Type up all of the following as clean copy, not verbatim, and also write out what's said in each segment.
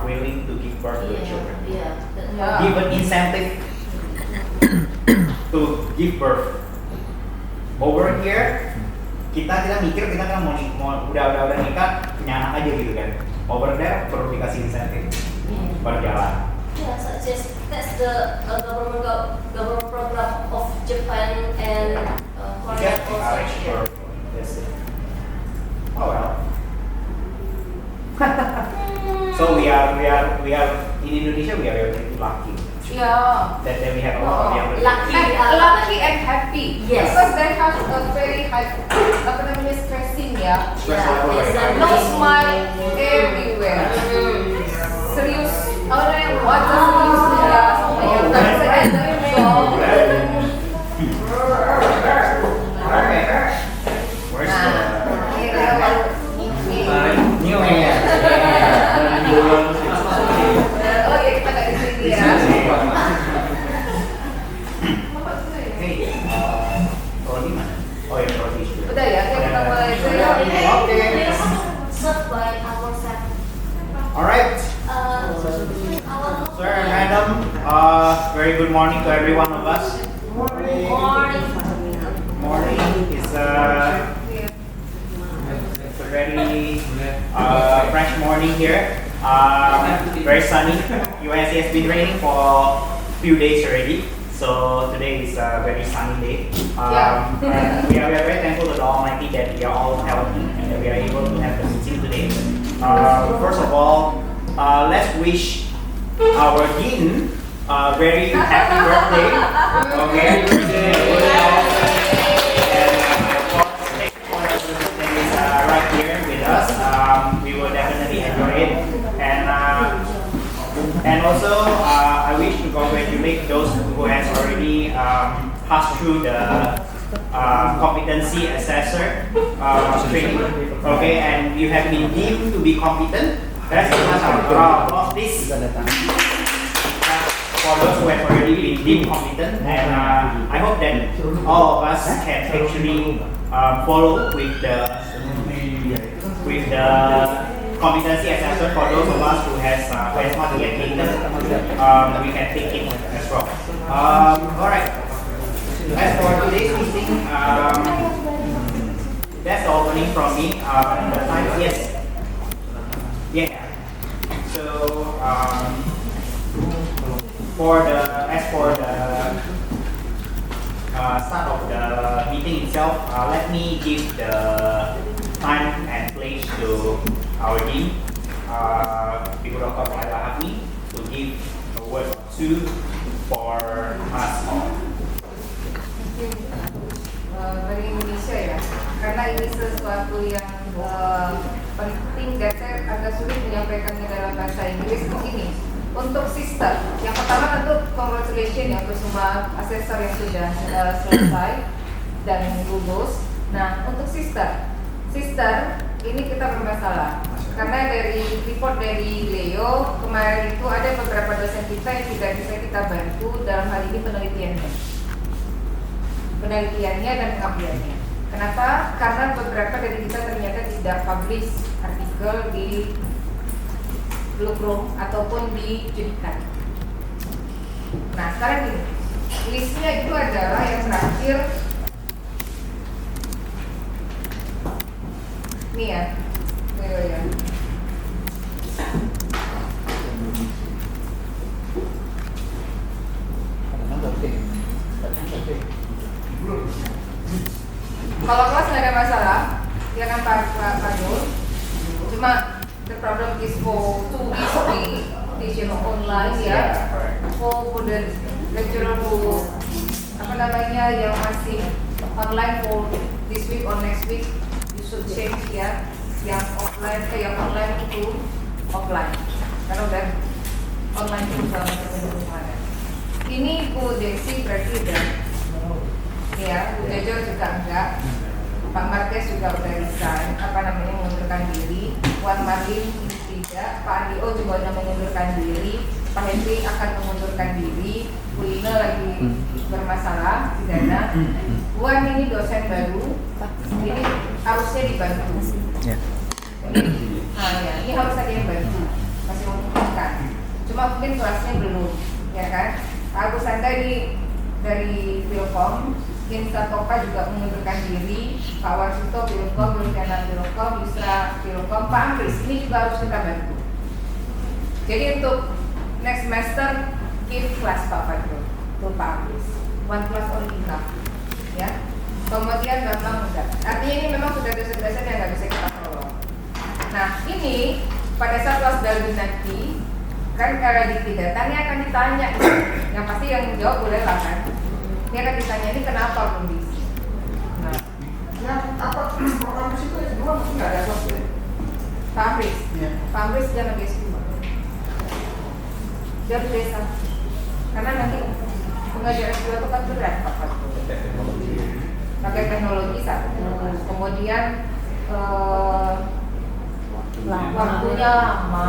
are willing to give birth to children. Yeah. Give an incentive to give birth. Over here, kita mikir kita kan mau udah nikah punya anak aja gitu kan. Over there perlu dikasih insentif berjalan. Yeah, such as that's the government program of Japan and Korea Just encourage also. birth. That's it. Oh well. So we are in Indonesia we are pretty lucky Yeah. that we have a lot of young Lucky and happy. Yes. Because they have a very high, stressing ya. stress level very high. No smile everywhere. Serius. Orang yang wajah serius ya. Semuanya tak bisa Okay. Where's the new man? Oh ya kita nggak di sini ya. Hey, kalau di mana? Oh ya, kalau di sini. Udah ya, kita mulai aja ya. Okay. Served by ourselves. Alright. Sir and madam, very good morning to every one of us. Morning. Morning is it's a very fresh morning here. Very sunny. UNC has been raining for a few days already. So today is a very sunny day. And we are very thankful to the Almighty that we are all healthy and that we are able to have the meeting today. First of all, let's wish our dean a very happy birthday. Okay, and of course, thank you for your birthday right here with us. We will definitely enjoy it. And also, I wish to congratulate those who has already passed through the competency assessor training. Okay, and you have been deemed to be competent. Let's give us a round of applause, please. For those who have already been deemed competent, and I hope that all of us can actually follow with the competency assessment. For those of us who has not yet taken, we can take it as well. Alright. As for today's meeting, that's the opening from me. The time, yes. Yeah. So as for the start of the meeting itself, let me give the time and place to our dean, Ibu Dr. Faida Hafni, to give a word or two for us all. Dari Indonesia ya, karena ini sesuatu yang penting dan saya agak sulit menyampaikannya dalam bahasa Inggris. Begini, untuk sister, yang pertama tentu congratulations ya untuk semua asesor yang sudah selesai dan lulus. Nah, untuk sister ini kita bermasalah karena dari report dari Leo kemarin itu ada beberapa dosen kita yang tidak bisa kita bantu dalam hal ini penelitiannya dan pengabdiannya. Kenapa? Karena beberapa dari kita ternyata tidak publish artikel di Blue Room ataupun di Judikan. Nah sekarang gini, listnya itu adalah yang terakhir. Nih ya, ya. Kalau kelas nggak ada masalah, ya kan Pak Dul. Cuma the problem is for 2 weeks we teaching online ya. For the lecturer who yang masih online for this week or next week, you should change ya. Yang online itu offline. Karena udah online itu selama terbentuk ada. Ini Bu Desi berarti udah. Ya, Bu Jojo juga enggak. Pak Marquez juga udah resign, mengundurkan diri. Wan Marlin tidak, Pak Andio juga udah mengundurkan diri. Pak Henry akan mengundurkan diri. Bu Ina lagi bermasalah di dana. Wan ini dosen baru, ini harusnya dibantu. Ini harus ada yang bantu. Masih membutuhkan cuma mungkin kelasnya belum, ya kan? Agus Anda dari Filkom, Insta Topa juga mengundurkan diri, Pak Warsito Filkom, Luciana Filkom, Yusra Filkom, Pak Amris, ini juga harus kita bantu. Jadi untuk next semester give kelas Pak Fadil, untuk Pak Amris, one class only income, ya. Kemudian memang udah, artinya ini memang sudah dosen-dosen yang nggak bisa kita tolong. Nah ini pada saat kelas dalmi nanti kan dikti datanya akan ditanya, yang pasti yang jawab boleh lah kan. Dia akan ditanya ini kenapa belum diisi. Nah, Yang apa program itu semua mesti nggak ada software. Pak Amris, Iya. Pak Amris jangan lagi S2. Dia harus desa. Karena nanti pengajaran S2 itu kan berat Pak Fadil. Pakai teknologi satu, kemudian waktunya lama.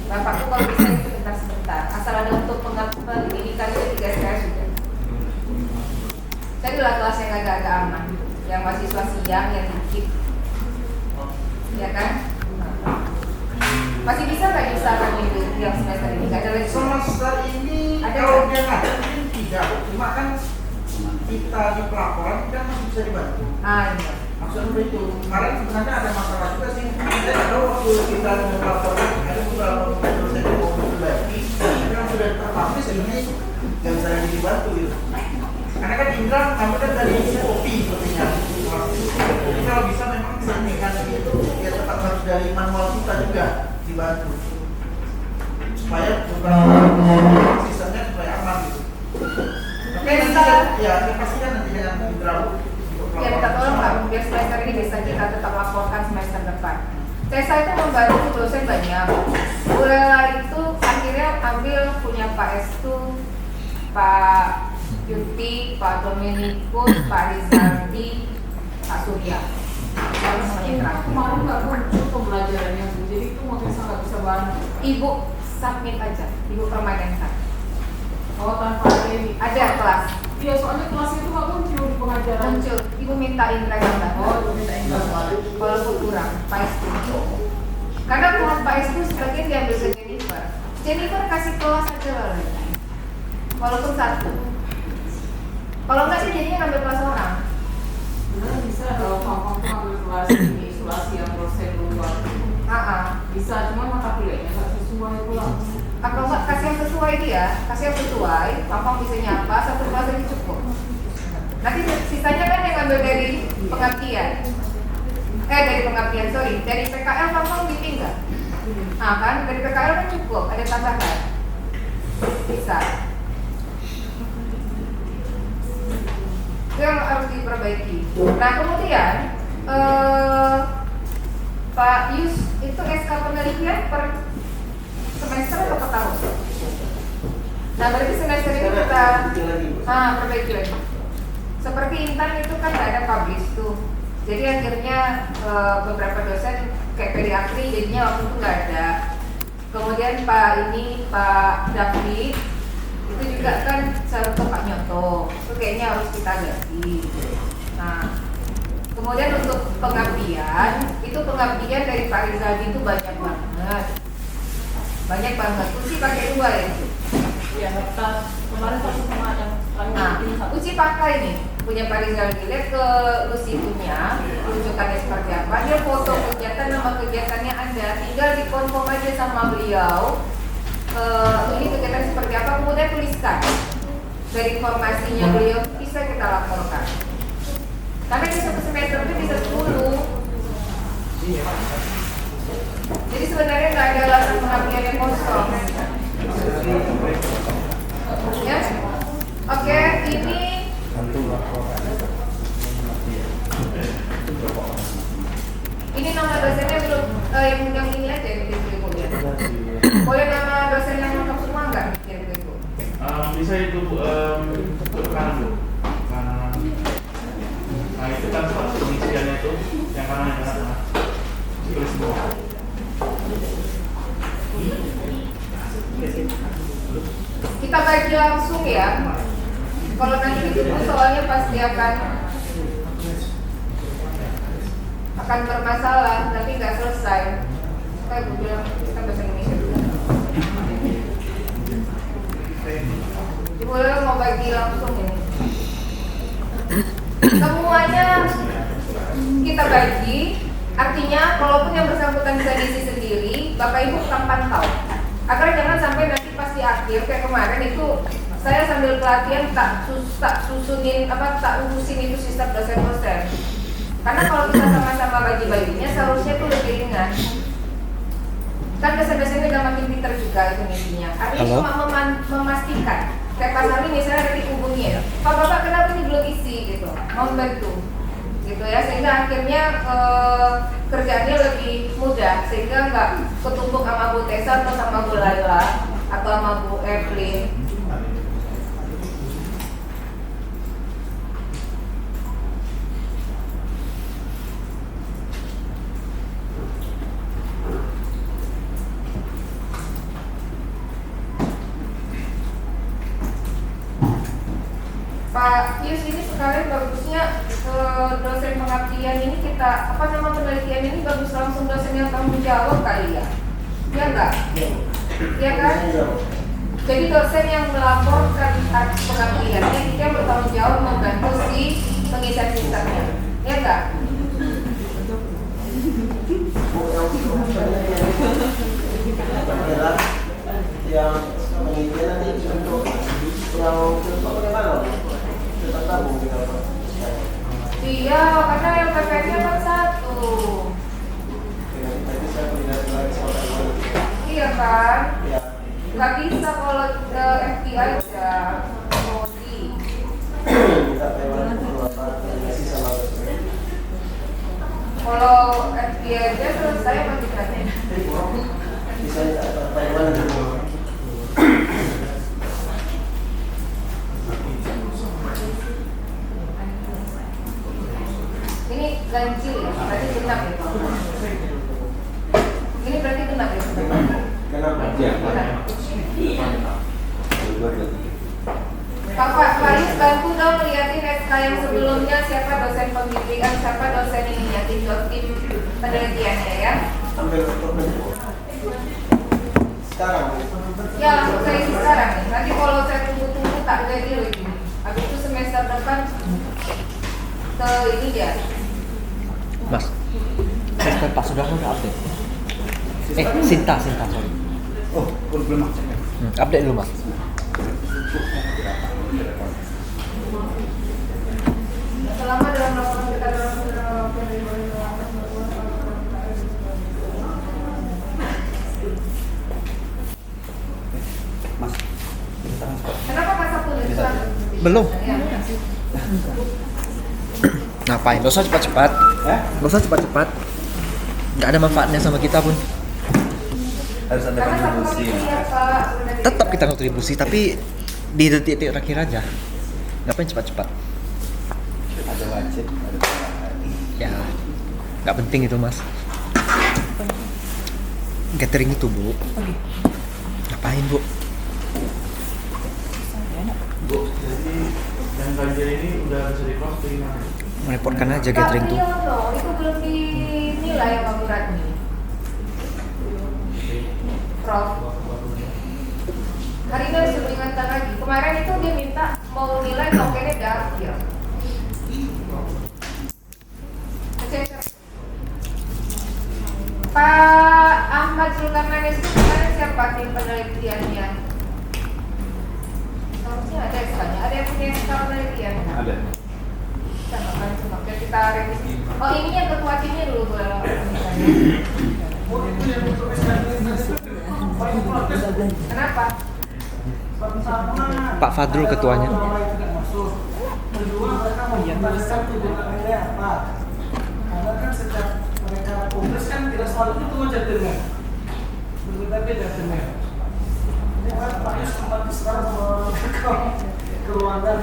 Bapak tuh kalau bisa itu sebentar, asal ada untuk pendidikan itu 3 SKS sudah. Carilah kelas yang agak-agak aman, yang mahasiswa siang, yang dikit, ya kan? Masih bisa nggak diusahakan itu yang semester ini? Nggak ada lagi. Semester ini Ada kalau nggak? dia nggak ada mungkin tidak, cuma kan kita di pelaporan kita masih bisa dibantu. Iya. Maksudnya begitu. Kemarin sebenarnya ada masalah juga sih. Saya nggak tahu waktu kita melaporkan ada beberapa dosen yang mau berbagi, tapi yang sudah terpublish sebenarnya itu nggak bisa lagi dibantu gitu. Karena kan Indra kami kan dari kopi sepertinya. Jadi kalau bisa memang sampaikan itu ya tetap harus dari manual kita juga dibantu supaya beberapa sistemnya supaya aman gitu. Tapi nanti ya pastikan nanti dengan Indra. Ya minta tolong lah, biar semester ini bisa kita tetap laporkan semester depan. Tesa itu membantu dosen banyak. Urela itu akhirnya ambil punya Pak Estu, Pak Yuti, Pak Dominikus, Pak Rizaldi, Pak Surya. Lalu semuanya Kemarin nggak muncul pembelajarannya, jadi itu mungkin sangat bisa bantu. Ibu submit aja, Ibu permanenkan. Kalau tanpa ada ini, Ada kelas, iya soalnya kelas itu nggak muncul di pengajaran. muncul. Ibu mintain mereka Oh, itu mintain gambar. walaupun kurang, Pak Estu. Karena kelas Pak Estu sebagian diambil ke Jennifer. Jennifer kasih kelas aja loh, walaupun satu. Kalau enggak sih jadinya ngambil kelas orang. Sebenarnya bisa kalau kamu tuh ambil kelas ini isolasi yang dosen luar. Bisa, cuma mata kuliahnya nggak sesuai pulang. Atau enggak kasih yang sesuai dia, kasih yang sesuai, Pampang bisa nyapa, satu kelas aja cukup. Nanti sisanya kan yang ngambil dari pengabdian. Dari pengabdian, dari PKL Pampang bikin nggak? Nah kan, dari PKL kan cukup, ada tambahan. Bisa. Itu yang harus diperbaiki. Nah kemudian Pak Yus itu SK penelitian per semester atau per tahun? Nah berarti semester ini kita perbaiki lagi. Seperti Intan itu kan nggak ada publish tuh. Jadi akhirnya beberapa dosen kayak pediatri jadinya waktu itu nggak ada. Kemudian Pak David itu juga kan Sarto Pak Nyoto, itu kayaknya harus kita ganti. Nah, kemudian untuk pengabdian, itu pengabdian dari Pak Rizaldi itu banyak banget. Uci pakai 2 ya? Iya, kertas kemarin satu sama yang Nah, satu. Uci pakai nih, punya Pak Rizaldi, lihat ke Lucy punya, tunjukkannya seperti apa. Dia foto kegiatan, nama kegiatannya ada, tinggal dikonfirm aja sama beliau. Ini kegiatan seperti apa, kemudian tuliskan dari informasinya beliau bisa kita laporkan. Karena di satu semester itu bisa 10. Jadi sebenarnya nggak ada alasan pengabdian yang kosong. Ya, oke, ini nama dosennya belum, yang ini aja yang dikirim ya. Boleh nama dosen yang lengkap semua nggak kirim ke Ibu? Bisa itu ke kanan Bu. Kanan. Nah itu kan pengisiannya itu yang kanan. Tulis semua. Kita bagi langsung ya. Kalau nanti itu soalnya pasti akan bermasalah, tapi nggak selesai. Kayak gue bilang kita bahasa Indonesia dulu. bagi langsung ini. Semuanya kita bagi, artinya kalaupun yang bersangkutan bisa diisi sendiri, Bapak Ibu tetap pantau. Agar jangan sampai nanti pas di akhir kayak kemarin itu saya sambil pelatihan tak urusin itu sistem dosen-dosen. Karena kalau kita sama-sama bagi-baginya seharusnya itu lebih ringan. Kan dosen-dosennya udah makin pintar juga itu intinya. Artinya cuma memastikan. Kayak Pak Sari misalnya ada dihubungi ya, Pak Bapak kenapa ini belum isi gitu, mau bantu gitu ya, sehingga akhirnya kerjaannya lebih mudah, sehingga nggak ketumpuk sama Bu Tessa atau sama Bu Laila atau sama Bu Evelyn. Pak Pius ini sekalian bagusnya dosen pengabdian ini kita nama penelitian ini bagus langsung dosen yang tanggung jawab kali ya, ya enggak? Ya kan? Jadi dosen yang melaporkan pengabdiannya dia bertanggung jawab membantu si pengisian sistemnya, ya enggak? Yang penelitian nanti contoh bagaimana? Iya, karena yang PPN-nya kan satu. Iya kan? Nggak bisa kalau FBI udah modi. Kalau FBI aja selesai matikannya. Bisa Taiwan. Ini ganjil ya, berarti genap ya. Ini berarti genap ya. Kenapa? Pak Yus bantu dong liatin SK yang sebelumnya siapa dosen pembimbingan, siapa dosen ininya, tim penelitiannya ya. Ambil sekarang. Ya langsung saya isi sekarang nih. Nanti kalau saya tunggu-tunggu tak jadi lagi. Habis itu semester depan ke ini dia. Mas, saya Pak Sudarno udah update. Sinta, sorry. Oh, belum masuk. Update dulu Mas. Selama dalam laporan kita Mas, kenapa Pak Sabtu itu? Belum. Ya. Ngapain? Gak usah cepat-cepat. Gak usah cepat-cepat. Gak ada manfaatnya sama kita pun. harus ada Karena satu kontribusi. komisi ya Pak. Tetap kita kontribusi, tapi di detik-detik terakhir aja. Ngapain cepat-cepat? Ada wajib, ada pilihan. Ya, nggak penting itu Mas. Catering itu Bu. Ngapain Bu? Bu, jadi yang banjir ini udah bisa di-close atau gimana? Merepotkan aja catering tuh. Itu belum dinilai sama Bu Ratmi. Prof. Hari ini harus diingatkan lagi. Kemarin itu dia minta mau nilai tokennya udah akhir. Pak Ahmad Zulkarnain itu kemarin siapa tim penelitiannya? Harusnya ada SK-nya. Ada yang punya SK penelitian? Ada. Kita revisi. Oh ini yang ketua timnya dulu Bu. Kenapa? Pak Fadrul ketuanya. Kedua mereka membatalkan tuntutannya apa? Karena kan sejak mereka kongres kan tidak selalu itu menjadinya berbeda-beda dengan. Ini kan Pak Yus sempat sekarang keluarga.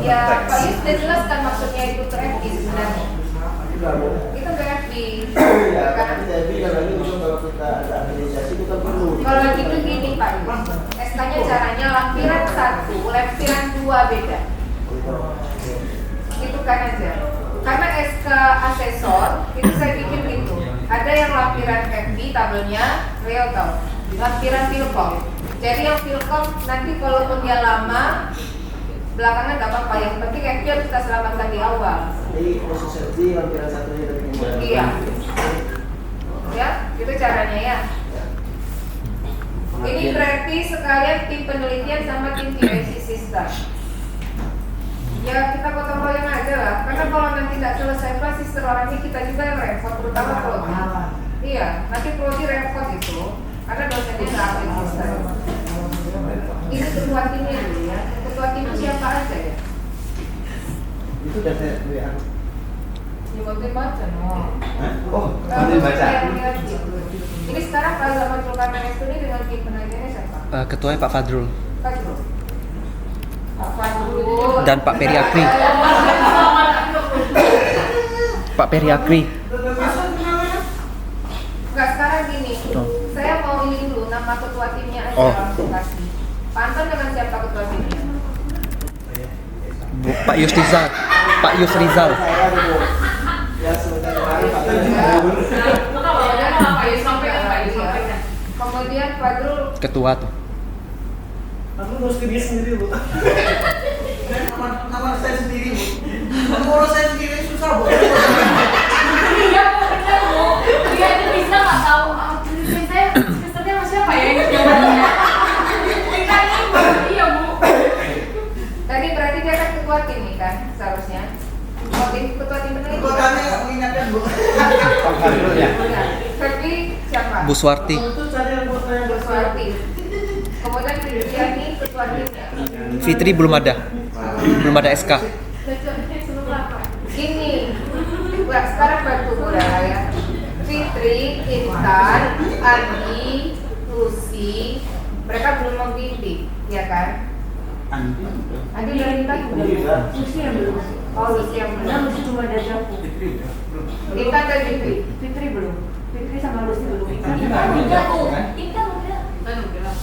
Ya Pak Yus sudah jelaskan maksudnya itu FB sebenarnya. Itu FB. Ya, kan jadi lagi untuk kalau kita ada administrasi itu kan perlu. Kalau gitu gini Pak Yus, SK-nya caranya lampiran 1, lampiran 2 beda. Itu kan aja. Karena SK asesor itu saya bikin gitu. Ada yang lampiran happy, tabelnya real tau. Lampiran Philcom. Jadi yang Philcom nanti kalaupun dia lama, belakangan gak apa-apa. Yang penting happy harus kita selamatkan di awal. Jadi proses safety lampiran satunya dari yang Iya. Ya, itu caranya ya. Ini berarti sekalian tim penelitian sama tim QAC system. Ya kita gotong royong aja lah, karena kalau nanti tidak selesai pas sister orangnya kita juga yang repot, terutama Prodi. Iya, nanti Prodi repot itu, karena dosennya nggak aktif sister. Ini ketua timnya dulu ya, ketua tim siapa aja ya? itu udah saya WA. Ya mungkin baca no. Oh, Kalau ini sekarang kalau zaman Zulkarnain ini dengan tim penelitiannya siapa? Ketuanya Pak Fadrul Pak Fadrul. Pak Fadrul. dan Pak Peri Akri. Pak Peri Akri. Enggak, sekarang gini. Saya mau ini dulu nama ketua timnya aja langsung kasih. Pak Anton dengan siapa ketua timnya? Pak Yusrizal. Pak Yusrizal. Saya dulu. Ya sebentar kemarin Pak Kemudian Fadrul. Ketua tuh. Aku ngurus ke dia sendiri bu. Nama saya sendiri bu. Ngurus saya sendiri susah bu. Iya bu. Dia itu bisa nggak tahu. Saya sisternya sama siapa ya yang jawabannya? Ditanya bu. Iya bu. Tadi berarti dia kan ketua tim nih kan seharusnya. Ketua tim penelitian. Kok kami nggak mengingatkan bu? Tapi siapa? Bu Suwarti. Itu cari yang buat saya Bu Suwarti. Kemudian Fitriani ketua timnya. Fitri belum ada. Belum ada SK. Ini, wah sekarang bantu Bora ya. Fitri, Intan, Andi, Lucy, mereka belum membimbing, ya kan? Andi dan Intan belum. Lucy yang belum. Oh, Lucy yang belum. Lucy cuma ada Jaku. Intan dan Fitri. Fitri belum. Fitri sama Lucy belum. Intan tuh. Intan udah.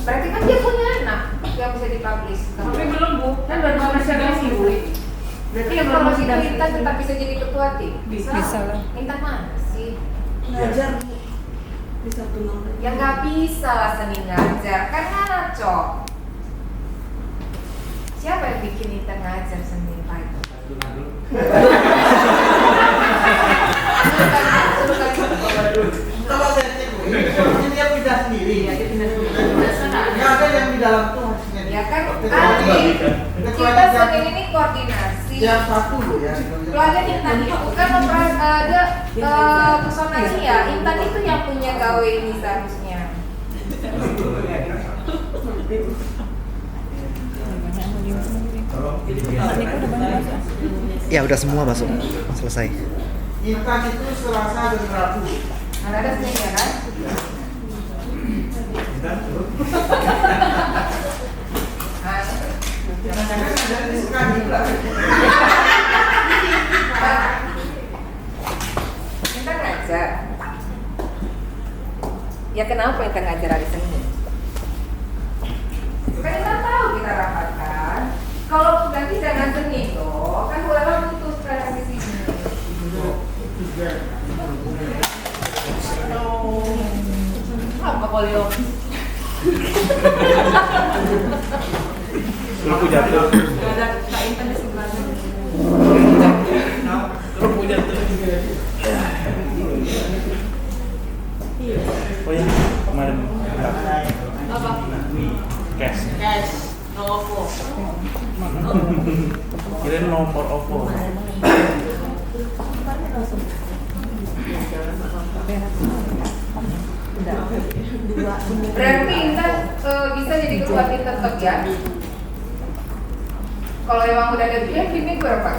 Berarti kan dia punya anak yang bisa dipublish. Tapi belum bu, Kan baru konfirmasi bu. Berarti yang kalau si Intan tetap bisa jadi ketua tim. bisa. lah. Intan mana sih? Ngajar bu. Bisa tunang. Yang nggak bisa lah seni ngajar, kan ngaco. Siapa yang bikin Intan ngajar seni pagi? Coba saya cek bu. Ini dia pindah sendiri. Nggak ada yang di dalam tuh harusnya. Ya kan, Andi, kita sering ini koordinasi. Yang satu bu ya. Pelajar Intan itu kan ada personanya ya. Intan itu yang punya gawe ini seharusnya. Ya udah semua masuk. Selesai. Intan itu Selasa dan Rabu. Nah, ada Senin ya kan? Jangan-jangan ada di sekali lah. Intan ngajar. Ya kenapa Intan ngajar hari Senin? Kan kita tahu kita rapatkan. Kalau nanti jangan Senin loh, kan ulama butuh sekarang di sini. Apa kolio? Aku jatuh. Ada Kak Intan di sebelahnya. Aku jatuh. Oh ya, kemarin Apa? cash. Cash. Novo. Kirain nomor OVO. Berarti Intan bisa jadi ketua tim tetap ya? Kalau emang udah ada timnya berapa?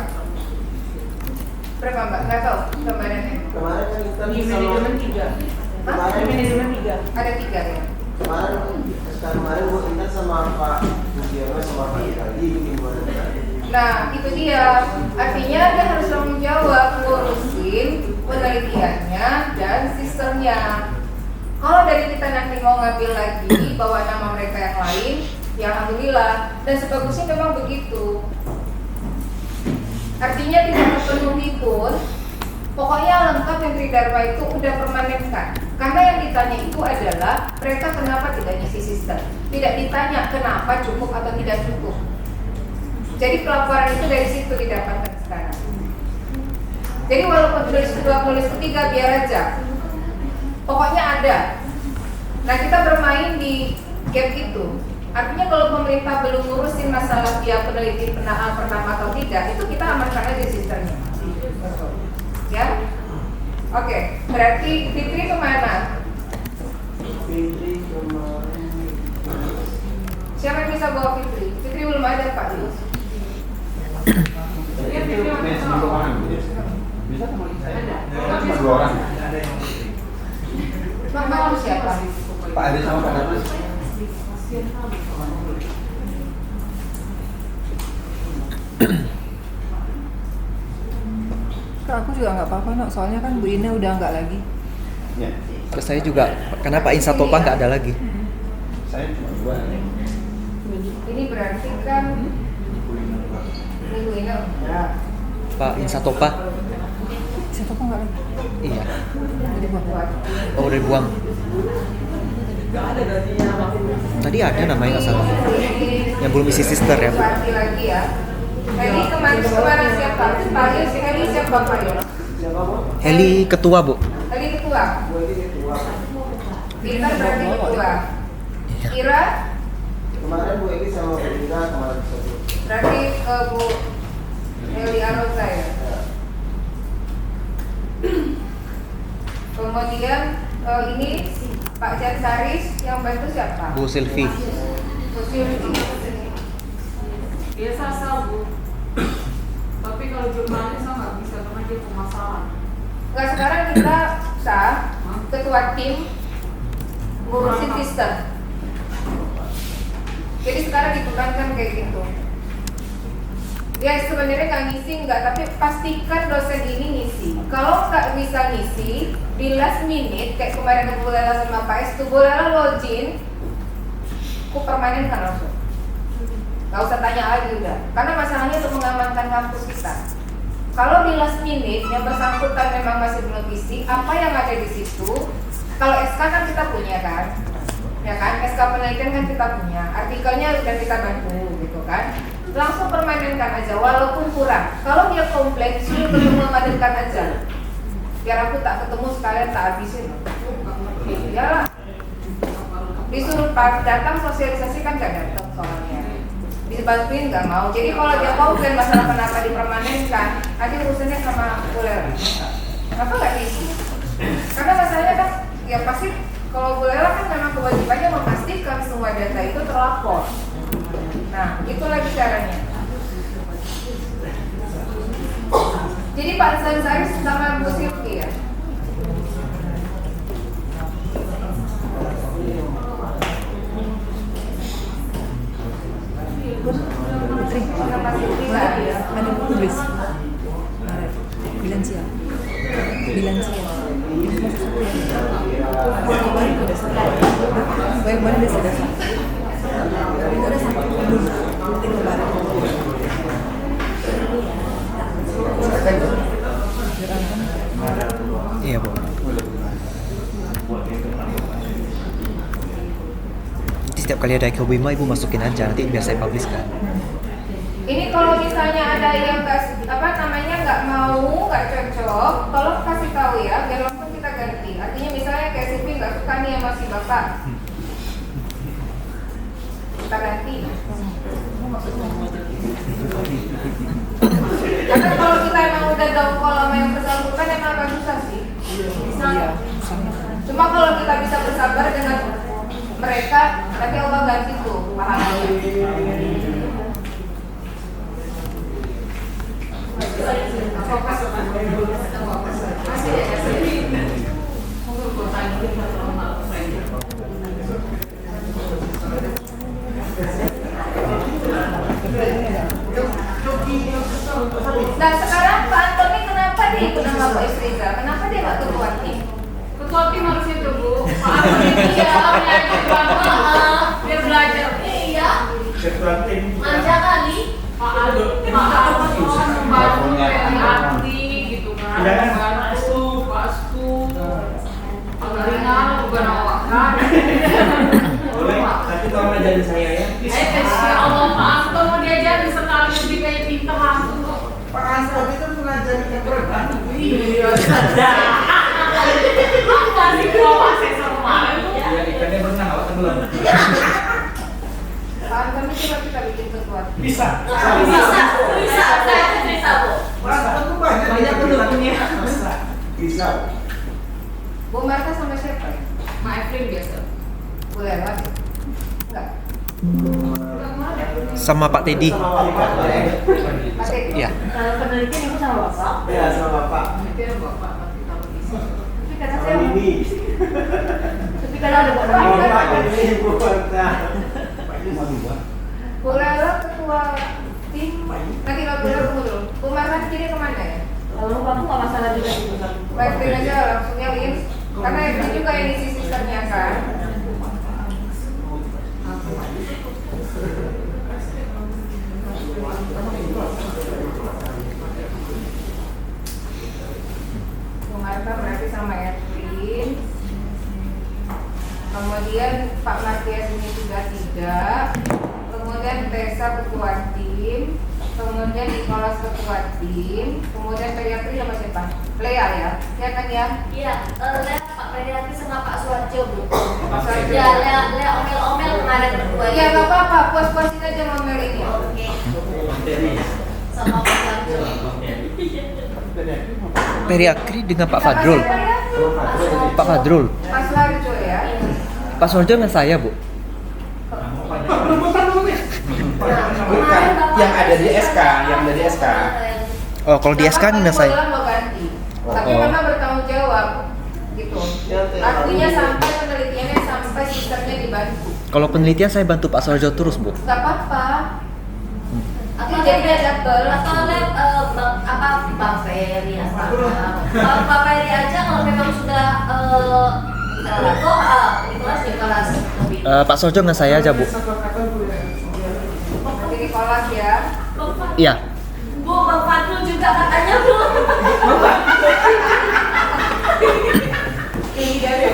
Berapa mbak? Nggak tahu gambarannya. Kemarin kan Intan Di sama manajemen 3. Hah? Di manajemen 3. Ada 3 ya? kemarin bu Intan sama Pak Mujiono sama Pak Iradi bikin buat Nah itu dia, artinya dia harus tanggung jawab ngurusin penelitiannya dan sistemnya. Kalau dari kita nanti mau ngambil lagi bawa nama mereka yang lain, ya alhamdulillah. Dan sebagusnya memang begitu. Artinya tidak terpenuhi pun Pokoknya lengkap yang Tridharma itu udah permanenkan. Karena yang ditanya itu adalah mereka kenapa tidak ngisi sistem. Tidak ditanya kenapa cukup atau tidak cukup. Jadi pelaporan itu dari situ didapatkan sekarang. Jadi walaupun tulis kedua, tulis ketiga biar aja. Pokoknya ada. Nah kita bermain di gap itu. Artinya kalau pemerintah belum ngurusin masalah dia peneliti pertama atau tidak, itu kita amankan aja sistemnya. Ya? Oke, berarti Fitri kemana? Fitri kemarin. Siapa yang bisa bawa Fitri? Fitri belum ada Pak Yus. Bisa teman saya. Cuma 2 orang. Mama itu siapa? Pak Ade sama Pak Datus. Aku juga nggak apa-apa, no. Soalnya kan Bu Ina udah nggak lagi. Ya. Terus saya juga, karena Pak Insatopa nggak ada lagi. Saya cuma 2. Ini berarti kan Bu Ina. Pak Insatopa, Siapa nggak lagi? iya. Jadi buat. Oh udah dibuang. Tadi ada namanya nggak salah. Yang belum isi sister ya. Lagi ya. Heli kemarin siapa? Pak Yus, Heli siapa Pak Yus? Heli ketua Bu. Heli ketua. Kita berarti ketua. Kira Kemarin Bu Egi sama Bu Ina kemarin sebelum. berarti Bu Heli Arosa ya. Kemudian ini Pak Jan Saris yang bantu siapa? Bu Silvi. Bu Silvi. Dia sah Bu. Tapi kalau jurnalnya saya nggak bisa karena dia pemasaran. Nggak, sekarang kita sah ketua tim ngurusin sistem. Jadi sekarang dibebankan kayak gitu. Ya sebenarnya nggak ngisi nggak, tapi pastikan dosen ini ngisi. Kalau nggak bisa ngisi di last minute kayak kemarin ke Bu Lela sama Pak Estu, Bu Lela login, aku permanenkan langsung. Gak usah tanya lagi udah, karena masalahnya untuk mengamankan kampus kita. Kalau di last minute yang bersangkutan memang masih belum isi, apa yang ada di situ? Kalau SK kan kita punya kan, ya kan? SK penelitian kan kita punya, artikelnya udah kita bantu gitu kan. Langsung permanenkan aja, walaupun kurang. Kalau dia komplain, suruh ketemu memadatkan aja. Biar aku tak ketemu sekalian tak habisin. Ya, disuruh datang sosialisasi kan gak datang soalnya. Dibantuin nggak mau. Jadi kalau dia komplain masalah kenapa dipermanenkan, nanti urusannya sama Bulela. Kenapa nggak diisi? Karena masalahnya kan, ya pasti kalau Bulela kan memang kewajibannya memastikan semua data itu terlapor. Nah, itu lagi caranya. Jadi Pak Saris sama Bu Silvi ya. Ada tulis bilansia baik mana dia sudah Iya Bu. Nanti setiap kali ada Eko Bima Ibu masukin aja, nanti biar saya publish kan. Ini kalau misalnya ada yang nggak mau, nggak cocok, tolong kasih tahu ya, biar langsung kita ganti. Artinya misalnya kayak Silvi nggak suka nih yang masih bapak, kita ganti. Karena kalau kita emang udah dongkol sama yang bersangkutan emang agak susah sih. Bisa. Cuma kalau kita bisa bersabar dengan mereka, nanti Allah ganti tuh pahalanya. Nah sekarang Pak Antoni kenapa dia ikut nama Pak Isriza? Kenapa dia nggak ketua tim? Ketua tim harusnya tuh Bu. Pak Antoni dia belajar banget, dia belajar. Iya. Ketua tim. Manja kali. Pak Antoni membantu arti gitu kan. ngajarin saya ya. Ya Allah, Pak Anto mau diajarin sekali lebih kayak pintar langsung kok. Pak Anto itu mengajari keberadaan. Iya, sudah. Masih bawa asesor kemarin. Ya, ikannya berenang awak tenggelam. Pak Anton ini coba kita bikin sesuatu. Bisa. Bisa, saya bisa, Bu. Pak Anto tuh banyak pendukungnya. Bisa. Bu Marta sama siapa ya? Mak Efrim biasa. Boleh lewat ya? Enggak. Sama Pak Teddy. Sama wali kota ya. Pak Teddy? Iya. Kalau penelitian ibu sama bapak. Ya, sama Bapak. Itu yang bapak nanti taruh di sini. Tapi kata Sama saya ini. Tapi kalau ada bapak, Sama Pak ini Bu Marta. Pak ini mau dua. boleh lewat ketua tim. Nanti kalau boleh tunggu dulu. Bu Marta kiri kemana ya? kalau bapak nggak masalah juga ibu. Pak Efrin aja langsungnya Lin. Karena Efrin juga yang isi sistemnya kan. Bu Marta berarti sama Efrin. Kemudian Pak Matias ini juga 3. Kemudian Tessa ketua tim. Kemudian Nicholas ketua tim. Kemudian Periatri sama siapa? Lea ya? Ya kan ya? Iya, lihat Pak Prediati sama Pak Suharjo, Bu. Pak Suharjo. Ya, lihat omel-omel kemarin berdua. Iya nggak apa-apa, puas-puasin aja ngomel ini. Oke. Sama Pak Suharjo. Periakri dengan Pak Sama Fadrul. siapa ya? Pak Fadrul. Pak Suharjo ya? Pak Suharjo dengan saya, Bu. Bukan, yang ada di SK, yang ada di SK. Oh, kalau di SK dengan saya. Kebetulan mau ganti. Tapi Oh. memang bertanggung jawab gitu. Artinya sampai penelitiannya sampai sistemnya dibantu. Kalau penelitian saya bantu Pak Suharjo terus, Bu. Gak apa-apa. Atau Jadi dia double. atau lihat Bang Ferry ya, Pak Ferry aja kalau memang sudah Nicholas lebih. Pak Suharjo dengan saya aja, Bu. Nanti Nicholas ya. Iya. Bu, Bang Fadlu juga katanya, Bu. Ini dari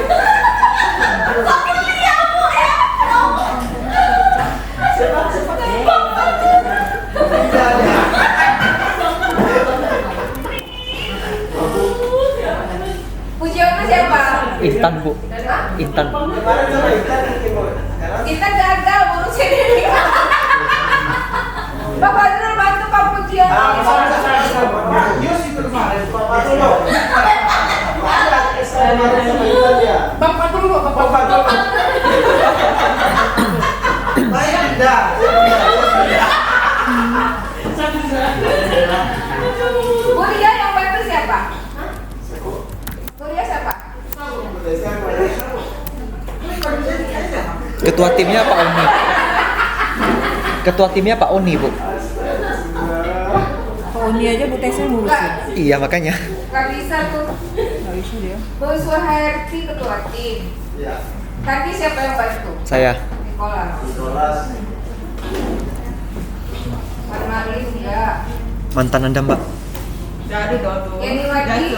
Pujiannya siapa? Intan, Bu. Hah? Intan. Kemarin sama Intan bikin Bu. Sekarang Kita gagal ngurusin ini. Pak Fadrul bantu Pak Pujian. Yus itu kemarin. Pak Fadrul. Kemarin sama Intan ya. Bang Fatul kok ke Bang Fatul. Saya tidak. Bu Ria yang bantu siapa? Bu Ria siapa? Ketua timnya Pak Oni. Ketua timnya Pak Oni, Bu. Pak Uni aja Bu Tessa ngurusin. Iya, makanya. Gak bisa tuh. Nggak bisa dia. Bu Suharti ketua tim. Ya. Tadi siapa yang bantu? Saya. Nicholas. Nicholas. Mas Marlin enggak. Mantan Anda, Mbak. Jadi dong. Yani lagi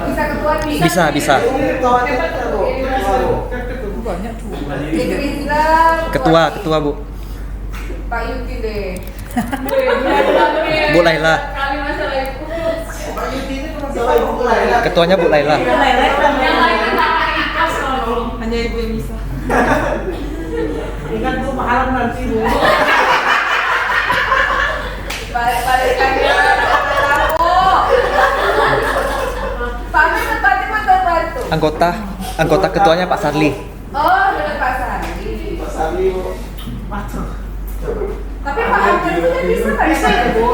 bisa ketua tim. Bisa. Ini kawan kita Bu. Banyak tuh. Idrisa. Ketua, Bu. Pak Yuki deh. Bu Laila. Kali masalah itu. Pak Yuti ini cuma Sama Ibu Laila. Ketuanya Bu Laila. Yang lain kan ikhlas kalau Hanya ibu yang bisa. Ingat Bu mahalan nanti Bu. Balik lagi aku. Pak Amir tempatnya mantan bantu. Anggota ketuanya Pak Sarli. Oh, dengan Pak Sandi. Pak Sarli Bu. Tapi Pak Amir itu kan bisa nggak Bisa ya Bu.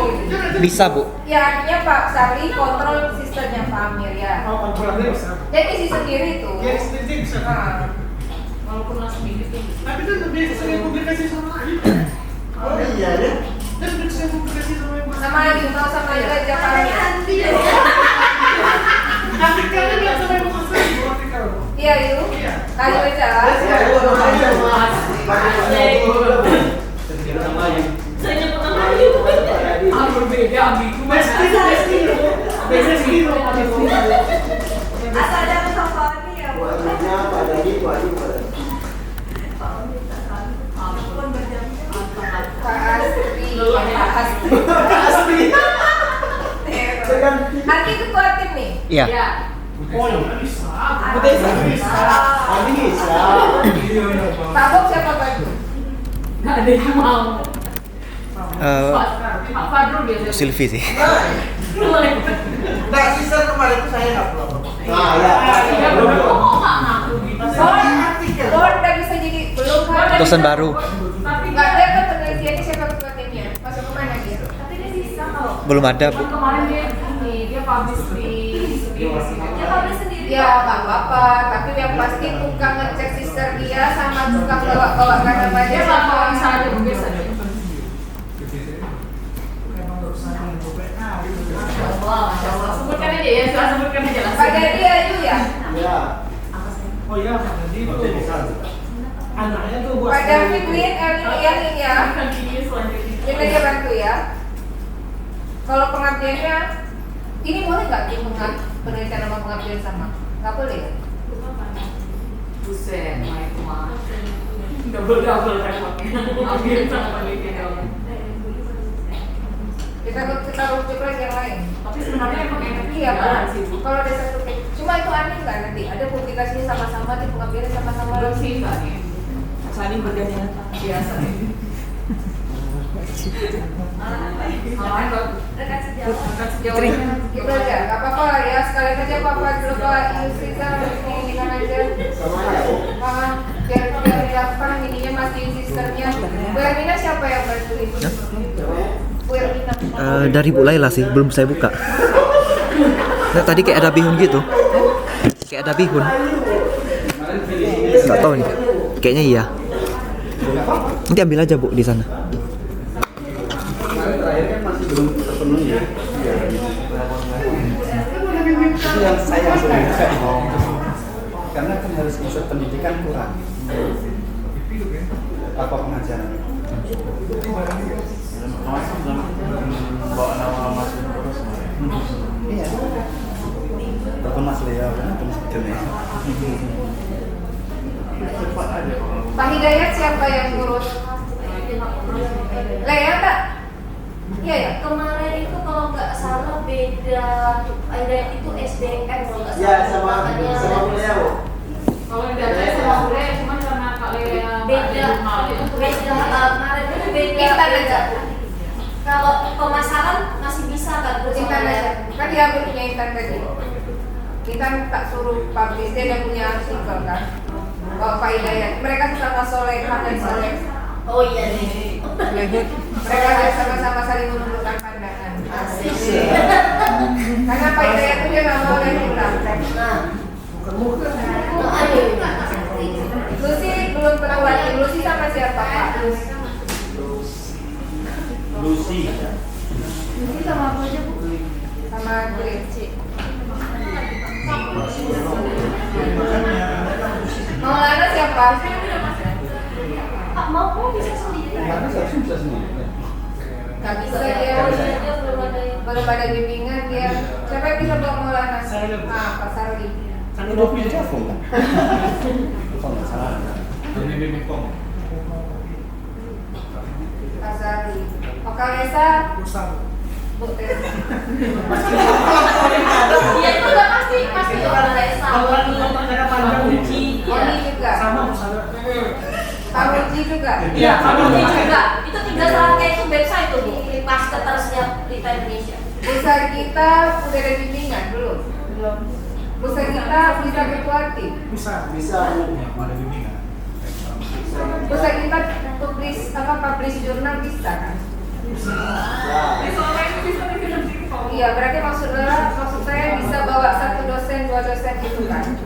Bisa, Bu. Ya artinya Pak Sarli kontrol sistemnya Pak Amir ya. Oh kontrolnya bisa. Dia isi sendiri tuh. Dia sendiri bisa. Nah, walaupun langsung dikit Tapi itu lebih sering publikasi sama lagi. Oh iya ya. Dan lebih sering publikasi sama yang mana? sama lagi mau sama aja Pak Amir. Artikelnya bilang sama yang mana sih? Bu artikel Bu. Iya yuk. Kali aja. Ya, Bu, Mas. Saya nyebut nama itu. berbeda ambigu Besti Bu. Besti Bu. Asal jangan sama lagi ya. Bu Ajunya, Pak Dadi, Bu Aju, Pak Dadi. Pak Oni tak kali. Iya. Tabok siapa bantu? Nggak ada yang mau. Pak Fadrul biasanya. Silvi sih. Nah, sister kemarin itu saya nggak pulang. Nah, ya. Kok nggak ngaku gitu? Lord udah bisa jadi belum kan? Dosen baru. Tapi Nggak ada kan penelitiannya siapa ketua timnya? Masuk kemana dia? tapi dia bisa kalau Belum ada, Bu. kemarin dia publish di dia publish sendiri. Ya nggak apa-apa, tapi yang pasti tukang ngecek sister dia sama tukang bawa-bawa karena Dia banyak nggak mau bisa aja biasa aja. Masya Allah, sebutkan aja ya, setelah sebutkan aja lah. pada dia itu ya. Ya. Oh iya, jadi itu. Anaknya tuh buat. Pada Fitrin yang ini ya. Ini dia bantu ya. Kalau pengabdiannya, ini boleh nggak penelitian sama pengabdian sama? Nggak boleh ya? Buset, main mah. Double repotnya. Ambil sama penelitian. Kita rujuk lagi yang lain. Tapi sebenarnya emang enak Iya Pak. sih, Bu. Kalau ada satu cuma itu aneh nggak nanti? Ada publikasinya sama-sama di pengabdiannya sama-sama Belum lagi. sih enggak nih. Saling bergantian. Biasa nih. Malahan kok dekat sejauh Gitu aja, nggak apa-apa lah ya. Sekalian aja Papa dulu Pak Yusrisa ini kan aja. Biar dilakukan ininya masih sisternya. Bu Ermina siapa yang bantu itu? Bu Ermina. Dari Bu Laila sih, belum saya buka. Nah, tadi kayak ada bihun gitu. Kayak ada bihun. Nggak tahu nih. Kayaknya iya. Nanti ambil aja Bu di sana. Kemarin terakhir kan masih belum terpenuhi ya. Itu yang saya sebenarnya. Karena kan harus unsur pendidikan kurang. Apa pengajaran? Bawa nama Mas terus. Iya. Walaupun Mas Leo kan atau Mas Bidone. Cepat aja kalau Pak Hidayat siapa yang ngurus? Lea tak? Iya ya. Kemarin itu kalau nggak salah beda, ada itu SDM kalau nggak salah. Ya sama Makanya beliau. kalau yang data sama Bule cuma karena Kak Lea beda, kemarin itu beda. Intan aja. Kalau pemasaran masih bisa kan? Intan aja. Kan dia punya Intan tadi. Intan tak suruh publish, dia udah punya artikel kan. Pak Hidayat. Mereka sama Soleha dan Soleh. Oh iya nih. Mereka harus sama-sama saling menundukkan pandangan. Karena Pak Hidayat itu dia nggak mau ada kita. Nah, Lucy belum keluar. Lucy sama siapa Pak? Lucy. Lucy sama apa aja Bu? Sama Grinci. Maulana siapa? mau bisa sendiri. Karena seharusnya bisa sendiri. Gak bisa dia. Dia belum ada yang Belum ada bimbingan dia. Siapa yang bisa bawa Maulana? Ah, Pak Sarli. Kan udah punya telepon kan? Telepon nggak salah. Ini Bimikong. Pak Sarli. Okalesa. Bu Tessa. dia itu udah pasti orang lain sama. Oni juga. Pak Uji juga. Iya, kamu juga. Itu 3 serangkai itu website tuh, Bu. Marketersnya Pelita Indonesia. Pusat kita udah ada bimbingan belum? Belum. Pusat kita bisa ketua tim. Bisa. Ada bimbingan. Pusat kita publish jurnal bisa kan? Iya, berarti maksud saya bisa bawa 1 dosen, 2 dosen gitu kan?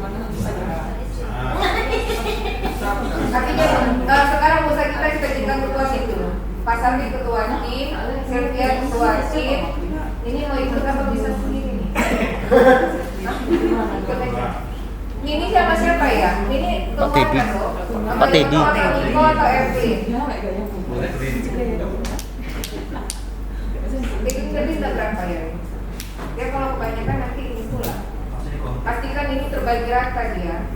Artinya sekarang pusat kita jadikan ketua tim dulu. Pak Sarli ketua tim, Sylvia ketua tim. Ini mau ikut apa bisa sendiri nih? Ini sama siapa ya? Ini Pak Teddy. Pak Teddy. Niko atau Evelyn? Bikin jadi tidak berapa ya? Dia kalau kebanyakan nanti ini pula. Pastikan ini terbagi rata dia.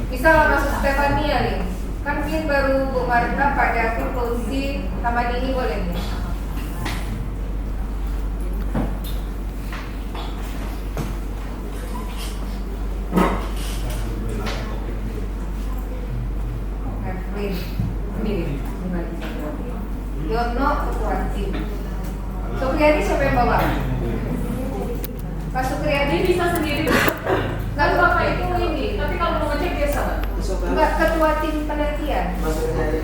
Bisa lah masuk Stefania nih. Kan Arvin baru Bu Marta, Pak David, Fauzi, sama Dini boleh nih. Arvin, ini Yono ketua tim. Supriyadi siapa yang bawa? Pak Supriyadi Dia bisa sendiri. Kan bapak itu ini, tapi kalau mau ngecek biasa Pak. enggak ketua tim penelitian.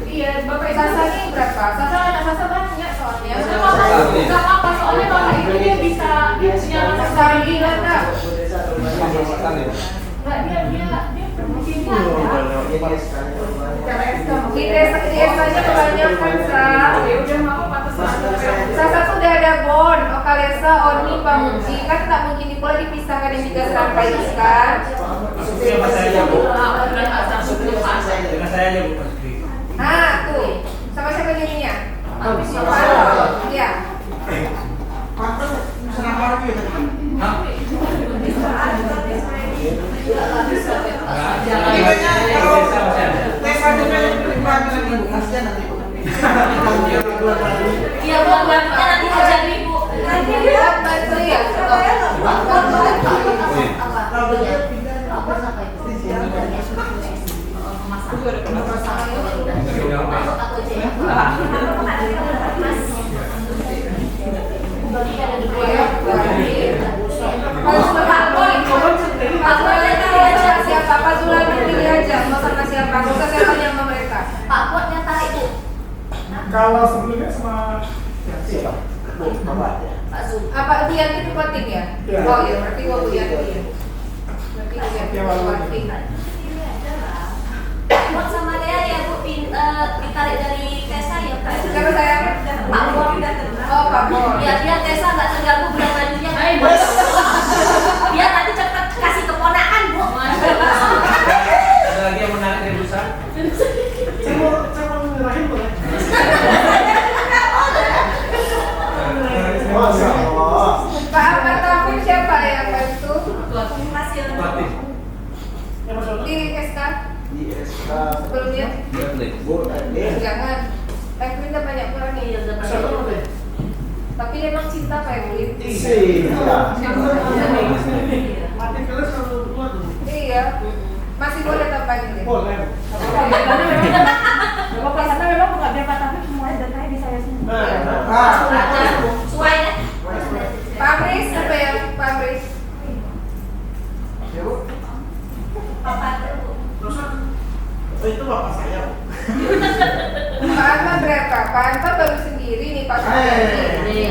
Iya, bapak itu. Sasa ini berapa? Sasa anak Sasa banyak soalnya. Nggak apa-apa, soalnya bapak itu dia bisa, dia punya rasa Sasa gila enggak? Nggak, dia mungkin ada. Di desa-desanya kebanyakan Sa. Ya udah nggak apa-apa, terserah. Sasa tuh udah ada bon, Okalesa, Oni, Pamuji. Kan tak mungkin pula dipisahkan yang 3 sampai kan? Siapa saya Bu? Ah, udah asal sebelum asal. Dengan saya aja Bu. Ah, tuh. Sama siapa jadinya? Sama Iya. Iya, Bu, berarti nanti kerja Ibu. Nanti dia bantu ya. Siapa Pak Zulani pilih aja, mau sama siapa? Mau saya tanya sama mereka. Pak Kuatnya tarik Bu. Kalau sebelumnya sama siapa? Pak Zul. Apa Dian itu penting ya? Iya. Oh iya, berarti gua Dian iya. Berarti Dian penting. Buat sama dia ya Bu, ditarik dari Tesa ya Pak. Siapa saya? Pak Bor. Oh Pak Bor. Biar Tesa nggak terganggu berat bajunya. Biar nanti cepet kasih keponakan Bu. Ada lagi yang menarik dari bursa? Saya mau ngerahin boleh? Pak Ahmad Taufik siapa yang bantu? Di SK sebelumnya? Jangan. Evelyn udah banyak kurang nih. Tapi dia emang cinta Pak Evelyn. Iya. Masih boleh tambahin deh. Boleh. Bapak karena memang pengajian Pak Taufik semuanya datanya di saya semua. Suai ya. Pak Amris apa ya? Pak Amris. Papa Bu. Itu bapak saya. Pak Anwar berapa? Pak Anwar baru sendiri nih Pak Supriyadi.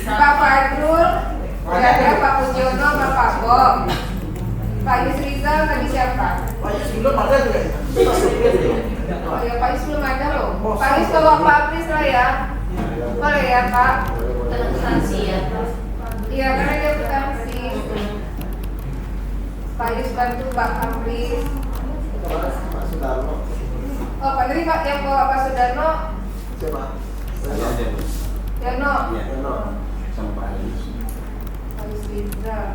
Pak Fadrul, ada Pak Pujiono, Pak Bob. Pak Yus Rizal tadi siapa? Pak Yus belum ada juga ya? Oh ya Pak Yus belum ada loh. Pak Yus bawa Pak Amris lah ya. Boleh ya Pak? Transaksi ya. Iya karena dia bertangsi. Pak Yus bantu Pak Amris. Oh Pak tadi Pak yang bawa Pak Sudarno. Siapa? Yono. Sama Pak Ayus. Pak Yus Rizal.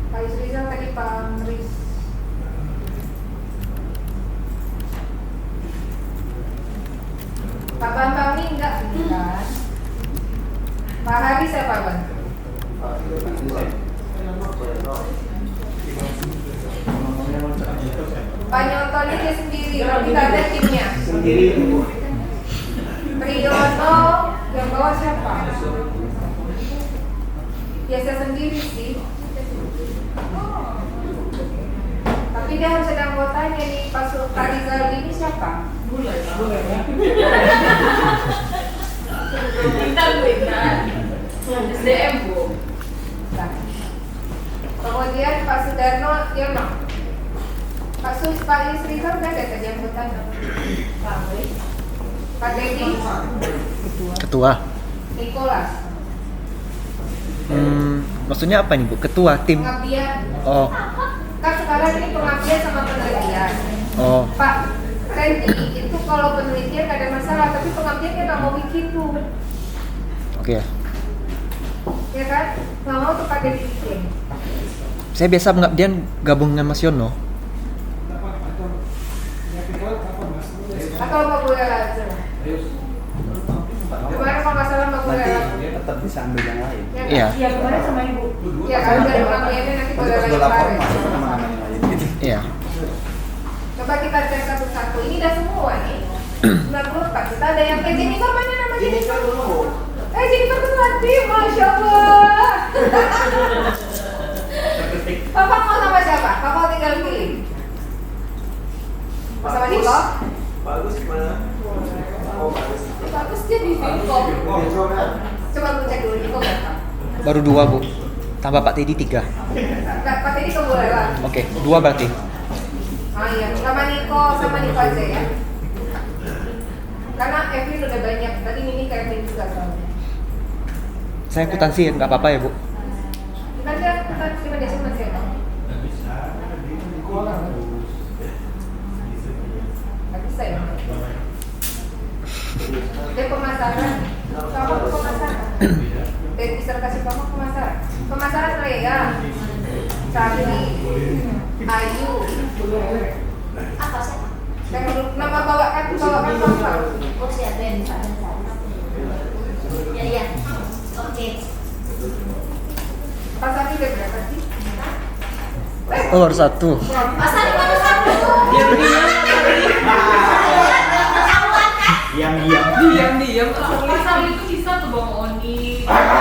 Pak Yus Rizal tadi Pak Amris. Pak Bambang ini enggak kan? Pak Hari siapa Bang? Pak Nyoto ini dia sendiri, tapi tidak ada timnya. Priyono yang bawa siapa? Biasa sendiri sih. Tapi dia harus ada anggotanya nih. Pak Rizal ini siapa? Bintang Bu Intan. SDM Bu. Nah. Kemudian Pak Sudarno, Yono. Pak Yus Rizal udah ada tadi anggotanya. Pak Dedi, Ketua. Nicholas, Maksudnya apa nih Bu? Ketua tim. pengabdian. Oh, Kan sekarang ini pengabdian sama penelitian. oh. Pak Randy itu kalau penelitian gak ada masalah, tapi pengabdian dia nggak mau bikin tuh, Oke. ya kan? Nggak mau tuh Pak Dedi bikin. Saya biasa pengabdian gabung dengan Mas Yono. Atau Mbak Gula aja. Kemarin kalau nggak salah Mbak Gula. Nanti dia tetap bisa ambil yang lain. Iya. Iya, kemarin sama ibu. Ya kalau dari pengabdiannya nanti Nanti Gula pas lagi 28 kemarin. masuk ke nama-nama yang lain. Iya. Coba kita cek satu-satu. Ini udah semua nih. 94. Kita ada yang kayak Jennifer, mana nama Jennifer? Jennifer ketua tim, Masya Allah. Papa mau sama siapa? Papa tinggal pilih. Sama Niko? Bagus gimana? Oh bagus. Bagus dia di Niko. Coba lu cek dulu Niko berapa? Baru 2, Bu. Tambah Pak Teddy 3. Pak Teddy boleh lah. Oke, 2 berarti. Oh iya, sama Niko aja ya. Karena Evelyn udah banyak. Tadi Nini ke Evelyn juga soalnya. Saya akuntansi nggak apa-apa ya, Bu. Nanti kita biasa masih ya. Nggak bisa ya. Dia pemasaran. Kamu pemasaran. Disertasi kamu pemasaran. Pemasaran Lea, Charlie, Ayu. Apa sih? Nama bawakan apa? Oh, si Aden. Ya. Oke. Pasar ini udah berapa sih? Oh, baru 1. Pasar mana satu? Diam. Pasar itu bisa tuh Bang Oni. Pasar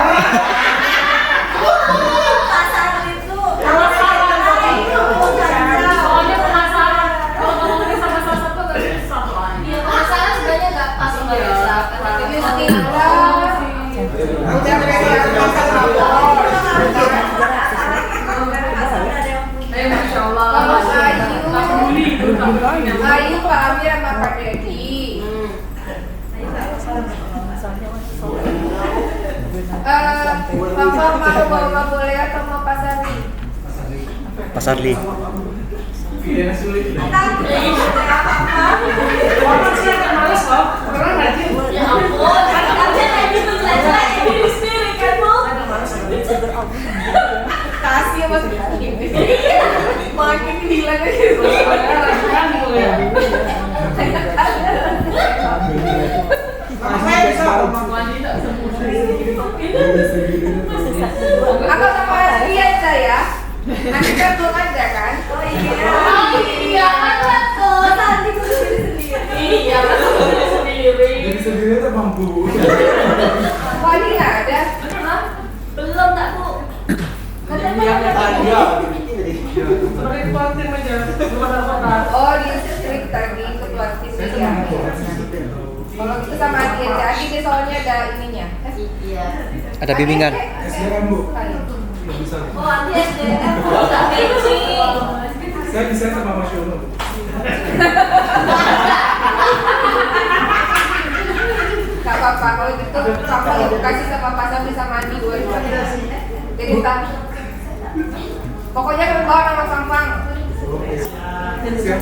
itu. Soalnya penasaran. Kalau ngomongin sama salah satu nggak susah lah. Iya, penasaran sebenarnya nggak pas nggak bisa. Ini udah berapa Masya Allah. Ayu, Pak Amir sama Pak Dedi. Papa mau bawa boleh atau mau pasar nih? Pasar Li. Pilihan sulit. Orang sih yang males loh. Orang rajin. Ya ampun, kalian kayak gitu jelek-jelek diri sendiri kan, Bu? Kasih ya Mas. Makin hilang aja. Kan gitu ya. Wanita Aku sama Asti aja ya. Nanti kan belum ada kan? Oh iya, kan betul. Tadi gue sendiri. Iya, kan sendiri. Jadi sendiri itu mampu. Wah ini nggak ada. Belum tak, Bu? Menikmatin aja. Oh di strik tadi ketua tim ya. Kalau gitu sama Adi aja. Adi dia soalnya ada ininya. Iya. Ada bimbingan. SDM Bu. Bisa. Oh, nanti SDM. Nggak matching. Saya bisa sama Mas Yono. Gak apa-apa kalau gitu papa ibu kasih sama Pak Sambi sama Andi dua-dua. Jadi tak. Pokoknya kan bawa nama Sampang. Siap.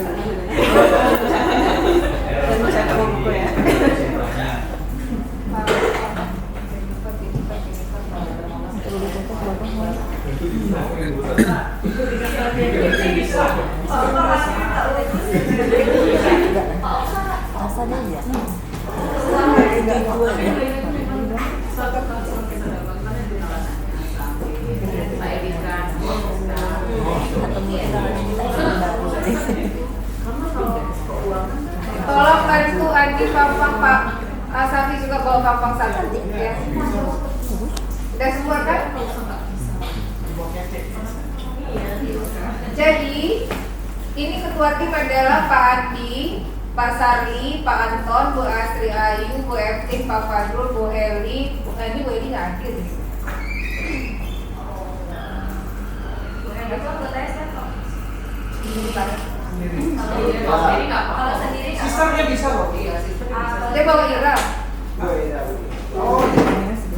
Tolong bantu Andi Pampang Pak Safi juga bawa Pampang satu ya. Udah semua kan? Jadi ini ketua tim adalah Pak Andi, Pak Sari, Pak Anton, Bu Astri Ayu, Bu Evelyn, Pak Fadrul, Bu Heli. Bu Heli nggak hadir nih. Bu Heli itu anggotanya siapa? Kalau sendiri nggak. Sistemnya bisa loh. Dia bawa Ira. Oh,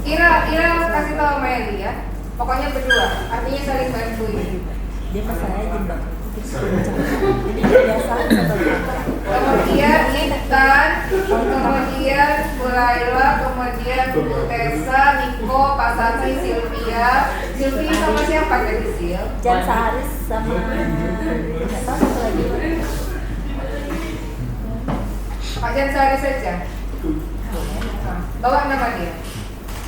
Ira kasih tahu sama Eli ya. Pokoknya berdua, artinya saling bantuin. Dia pasal aja Mbak. Jadi biasa Kemudian Intan, kemudian Bu Laila, kemudian Bu Tessa, Niko, Pak Sati, Sylvia, Silvi sama siapa jadi Sil? Jan Saharis sama nggak tahu satu lagi. Pak Jan Sari saja. Nah, bawa nama dia.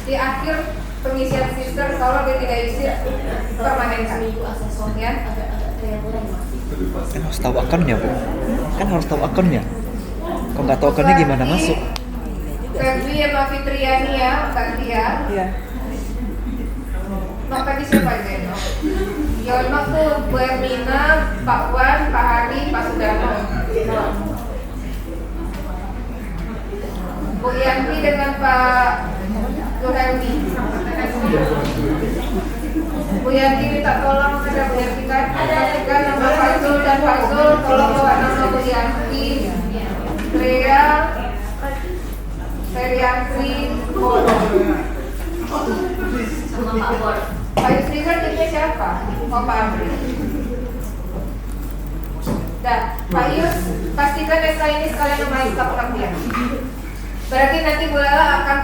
Di akhir pengisian sister, kalau dia tidak isi permanenkan. Ya. Kan harus tahu akunnya, Bu. Kan harus tahu akunnya. Kalau nggak tahu akunnya gimana masuk? Febri sama Fitriani ya, ganti ya. Iya. Nok tadi siapa aja no? Yono tuh Bu Ermina, Pak Wan, Pak Hadi, Pak Sudarno. Bu Yanti dengan Pak Johanti. Bu Yanti minta tolong, ada Bu Yanti kan? Pastikan nama Fazul dan Fazul, tolong bawa nama Bu Yanti, Trea, Feriantri, sama Pak Bor. Pak Yusri kan jadinya siapa? Oh, Pak Amri. Dah, Pak Yus, pastikan SK ini sekalian sama SK pengabdian. Berarti nanti Bu Lela akan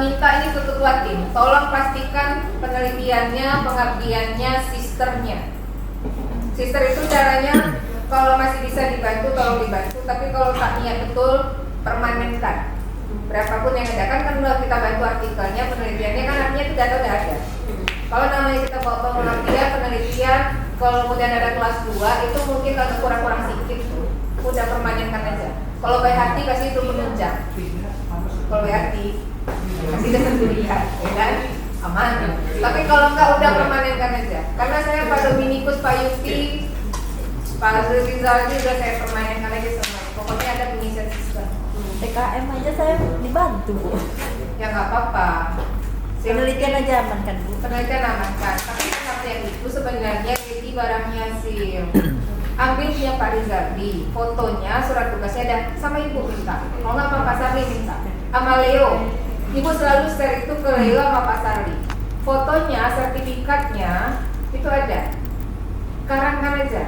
minta ini ke ketua tim. Tolong pastikan penelitiannya, pengabdiannya, sisternya. Sister itu caranya kalau masih bisa dibantu, tolong dibantu. Tapi kalau tak niat betul, permanenkan. Berapapun yang ada, kan kalau kita bantu artikelnya, penelitiannya kan artinya itu data udah ada. Kalau namanya kita bawa pengabdian, penelitian, kalau kemudian ada kelas 2, itu mungkin kalau kurang-kurang sedikit tuh, udah permanenkan aja. Kalau baik hati kasih itu penunjang. Kalau baik hati kasih kesendirian, ya kan? Aman. Tapi kalau enggak udah permanenkan aja. Karena saya Pak Dominikus, Pak Yuki, Pak Rizal juga saya permanenkan aja semua. Pokoknya ada pengisian sistem. TKM aja saya dibantu, Bu. Ya nggak apa-apa. Penelitian aja aman kan, Bu? Penelitian amankan. Tapi yang itu sebenarnya jadi barangnya Sil. Ambil punya Pak Rizaldi, fotonya, surat tugasnya dan sama ibu minta. Kalau nggak sama Pak Sarli minta. Sama Leo, ibu selalu share itu ke Leo sama Pak Sarli. Fotonya, sertifikatnya itu ada. Karangkan aja.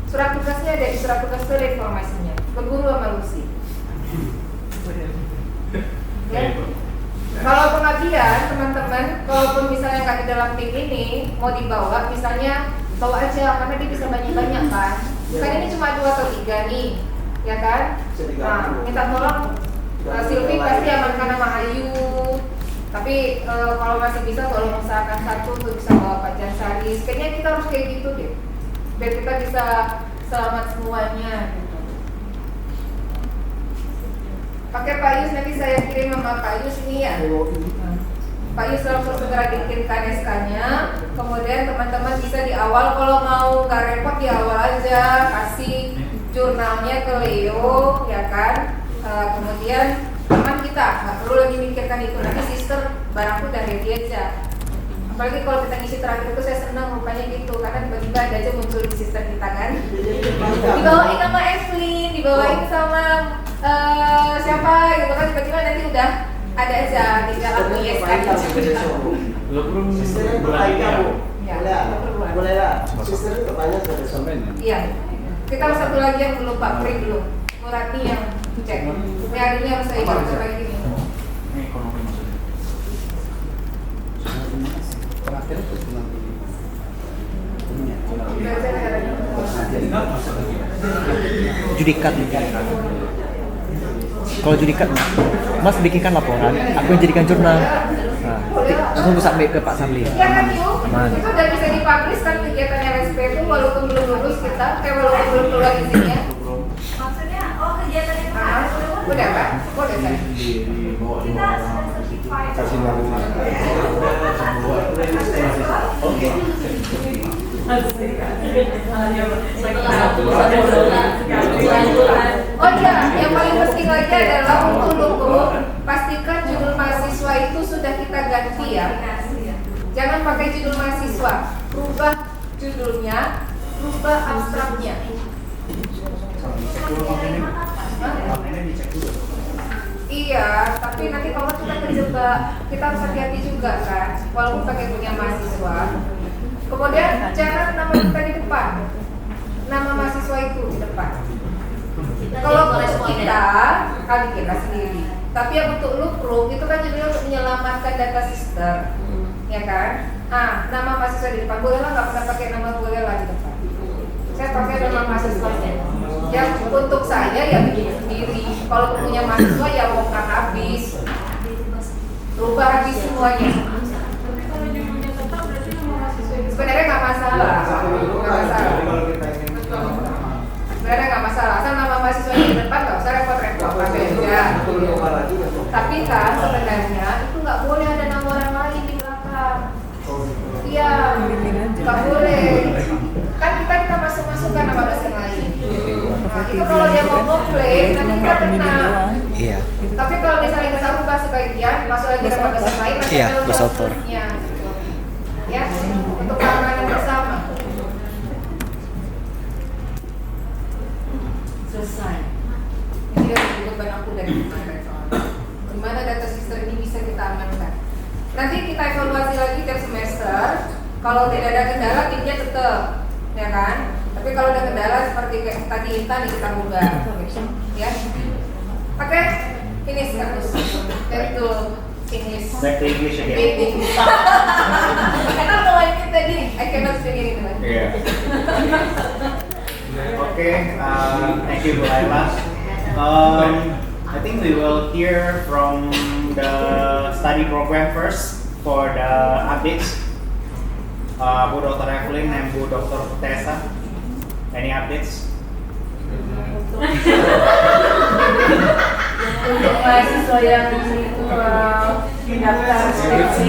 Surat tugasnya ada di surat tugas itu ada informasinya. Berguru sama Lucy. Ya. Kalau pengabdian teman-teman, kalaupun misalnya nggak di dalam tim ini mau dibawa, misalnya bawa aja karena dia bisa banyak-banyak kan. Kan ini cuma 2 atau 3 nih, ya kan? Nah, minta tolong Silvi pasti amankan sama Ayu. Tapi kalau masih bisa tolong usahakan satu untuk bisa bawa Pak Jansari. Kayaknya kita harus kayak gitu deh, biar kita bisa selamat semuanya. Gitu. Pakai Pak Yus, nanti saya kirim sama Pak Yus ini ya. Pak Yus langsung segera dikirimkan SK-nya. Kemudian teman-teman bisa di awal, kalau mau nggak repot di awal aja kasih jurnalnya ke Leo, ya kan. Kemudian teman kita nggak perlu lagi mikirkan itu, nanti sister barangku udah ready aja. Apalagi kalau kita ngisi terakhir itu saya senang rupanya gitu, karena tiba-tiba ada aja muncul di sister kita kan. Dibawain sama Evelyn, dibawain sama siapa gitu kan, tiba-tiba nanti udah ada aja tinggal aku yes kan. Belum Sisternya bertanya, Bu. Ya, Boleh lah. Sisternya bertanya dari sampean. iya. Kita harus satu lagi yang belum Pak Pri belum. Murati yang cek. Ini hari ini harus saya ikut lagi ini. Ini ekonomi maksudnya. Terakhir itu nanti. Judikat. Kalau judikat, Mas bikinkan laporan, aku yang jadikan jurnal. Nah, langsung bisa ambil ke Pak Samli. Iya kan Yu? Aman. Itu udah bisa dipublish kan kegiatan LSP itu walaupun belum lulus kita, walaupun belum keluar izinnya. Maksudnya, kegiatan itu Udah Pak? Boleh kan? kita sudah certified. Kasih nama. Oke. Oh iya, yang paling penting lagi adalah untuk logo, pastikan judul mahasiswa itu sudah kita ganti ya. Jangan pakai judul mahasiswa, rubah judulnya, rubah abstraknya. Iya, tapi nanti kalau kita terjebak, kita harus hati-hati juga kan, walaupun pakai punya mahasiswa. Kemudian jangan nama kita di depan, nama mahasiswa itu di depan. Kalau untuk kita, kali kita sendiri. Tapi yang untuk Luprum itu kan judulnya untuk menyelamatkan data sister. ya kan? Nama mahasiswa di depan, boleh lah nggak pernah pakai nama boleh lah di depan. Saya pakai nama mahasiswanya. Yang untuk saya ya bikin sendiri. Kalau punya mahasiswa ya bongkar habis, rubah habis semuanya. Tapi kalau judulnya tetap berarti nama mahasiswa itu Sebenarnya nggak masalah, nggak masalah. Sebenarnya nggak masalah. Asal nama mahasiswanya di depan nggak usah repot-repot, pakai aja. Tapi kan sebenarnya itu nggak boleh ada nama orang lain di belakang. Iya, nggak boleh. Kan kita masukkan nama dosen lain. Nah, itu kalau dia mau komplain nanti kita kena. Iya. Tapi kalau misalnya kita ubah sebagian, masuk lagi nama dosen lain, nanti Iya, ada bersautor. solusinya. Ya, untuk keamanan bersama. selesai. Ini dari beban aku dari kemarin soalnya. Gimana data sistem ini bisa kita amankan? Nanti kita evaluasi lagi tiap semester. Kalau tidak ada kendala, timnya tetap, ya kan? Tapi kalau ada kendala seperti kayak tadi Intan, kita ubah, ya. Oke, finish terus. Back to English. Back to English again. Karena kalau ini tadi, I cannot speak in English. Yeah. Okay, thank you, Bu Laila. I think we will hear from the study program first for the updates. Bu Dr. Evelyn and Bu Dr. Tessa, any updates? Untuk mahasiswa yang mendaftar skripsi,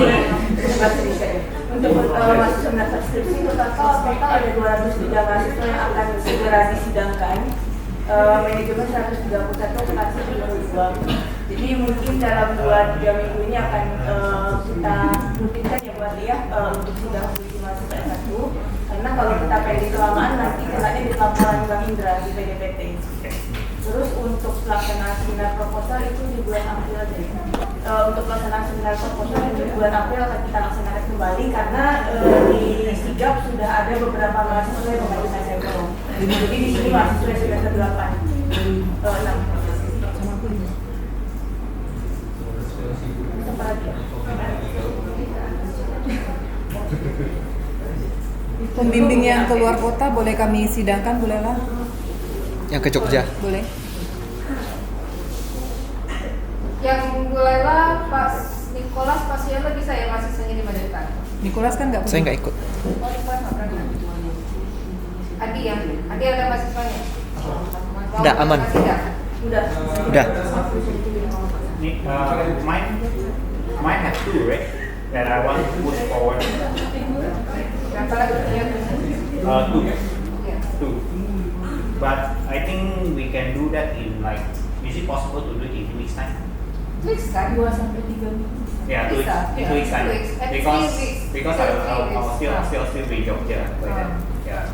untuk mahasiswa mendaftar skripsi total ada 203 mahasiswa yang akan segera disidangkan. Manajemen 131 klasik 22. Jadi mungkin dalam 2-3 minggu ini akan kita rutinkan ya buat dia untuk sidang skripsi mahasiswa S1. Karena kalau kita pending kelamaan nanti kenanya di laporan Bang Indra di PDPT. Terus untuk pelaksanaan seminar proposal itu di bulan April aja. Untuk pelaksanaan seminar proposal itu di bulan April akan kita laksanakan kembali karena di Sigap sudah ada beberapa mahasiswa yang mengajukan sampel. Jadi di sini mahasiswa yang sudah ke-8, 6. Apa lagi? Pembimbing yang keluar kota boleh kami sidangkan, bolehlah? Yang ke Jogja. Boleh. Yang mulailah Pak Nikolas, Pak Siapa bisa ya mahasiswanya di Madekan? Nikolas kan nggak Saya nggak ikut. Oh, Nikolas nggak pernah. Adi ya? Adi ada mahasiswanya? Udah, aman. Masih ada? Udah. Udah. Mine have two, right? That I want to push forward. Berapa lagi? Two. But I think we can do that in like, is it possible to do it in 2 weeks time? Weeks kan? 2 sampai 3 minggu. Yeah, 2 weeks. In 2 weeks time. 2 weeks. At Because 3 weeks. because I'll still be in Jogja by then. Yeah.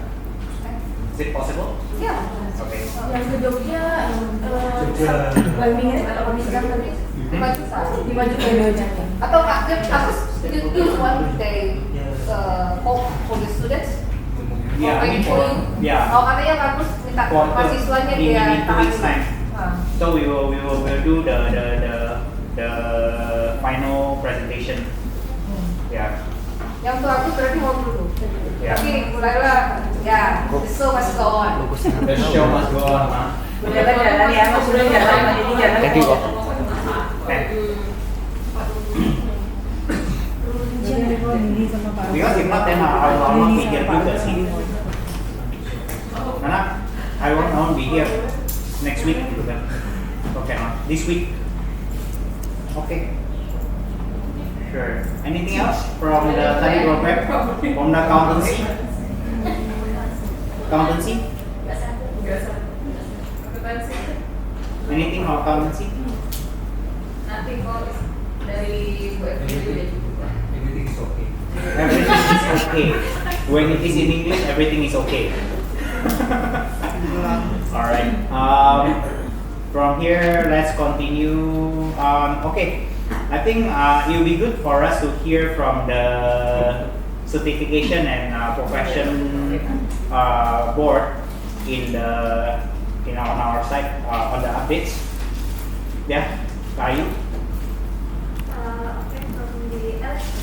Is it possible? Ya. Okay. Yang ke Jogja, bandingnya atau sidang tadi? 5 juta. 5 juta. Atau aku use one day for the students. Yeah, I mean for Oh, katanya bagus minta mahasiswanya dia in 2 weeks time. Ah. So we'll do the final presentation. Yeah. Yang untuk aku berarti mau dulu. Ya. Tapi mulailah ya, the show must go on. The show must go on, huh? Jalan ya, maksudnya jalan, jadi jalan. Thank you, Kok. Because if not, then I'll not be here juga sih. Karena I won't be here next week gitu kan. Okay, not this week. Okay. Sure. Anything else from the study program? From the accountancy? Accountancy? Anything from accountancy? Nanti kalau dari Bu Evi udah juga. Everything is okay. When it is in English, everything is okay. Alright. From here, let's continue. Okay. I think it will be good for us to hear from the certification and profession board on our site on the updates. Yeah, Kayu. Okay, from the LSP,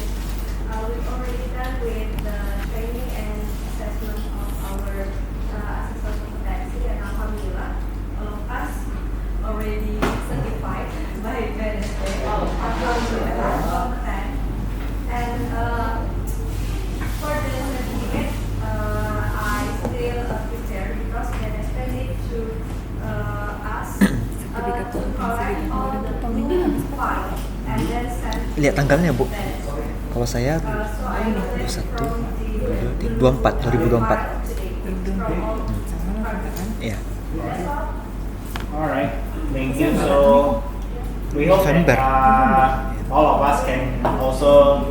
lihat tanggalnya Bu. Kalau saya 2024. Iya. Alright, thank you. So we hope that November. all of us can also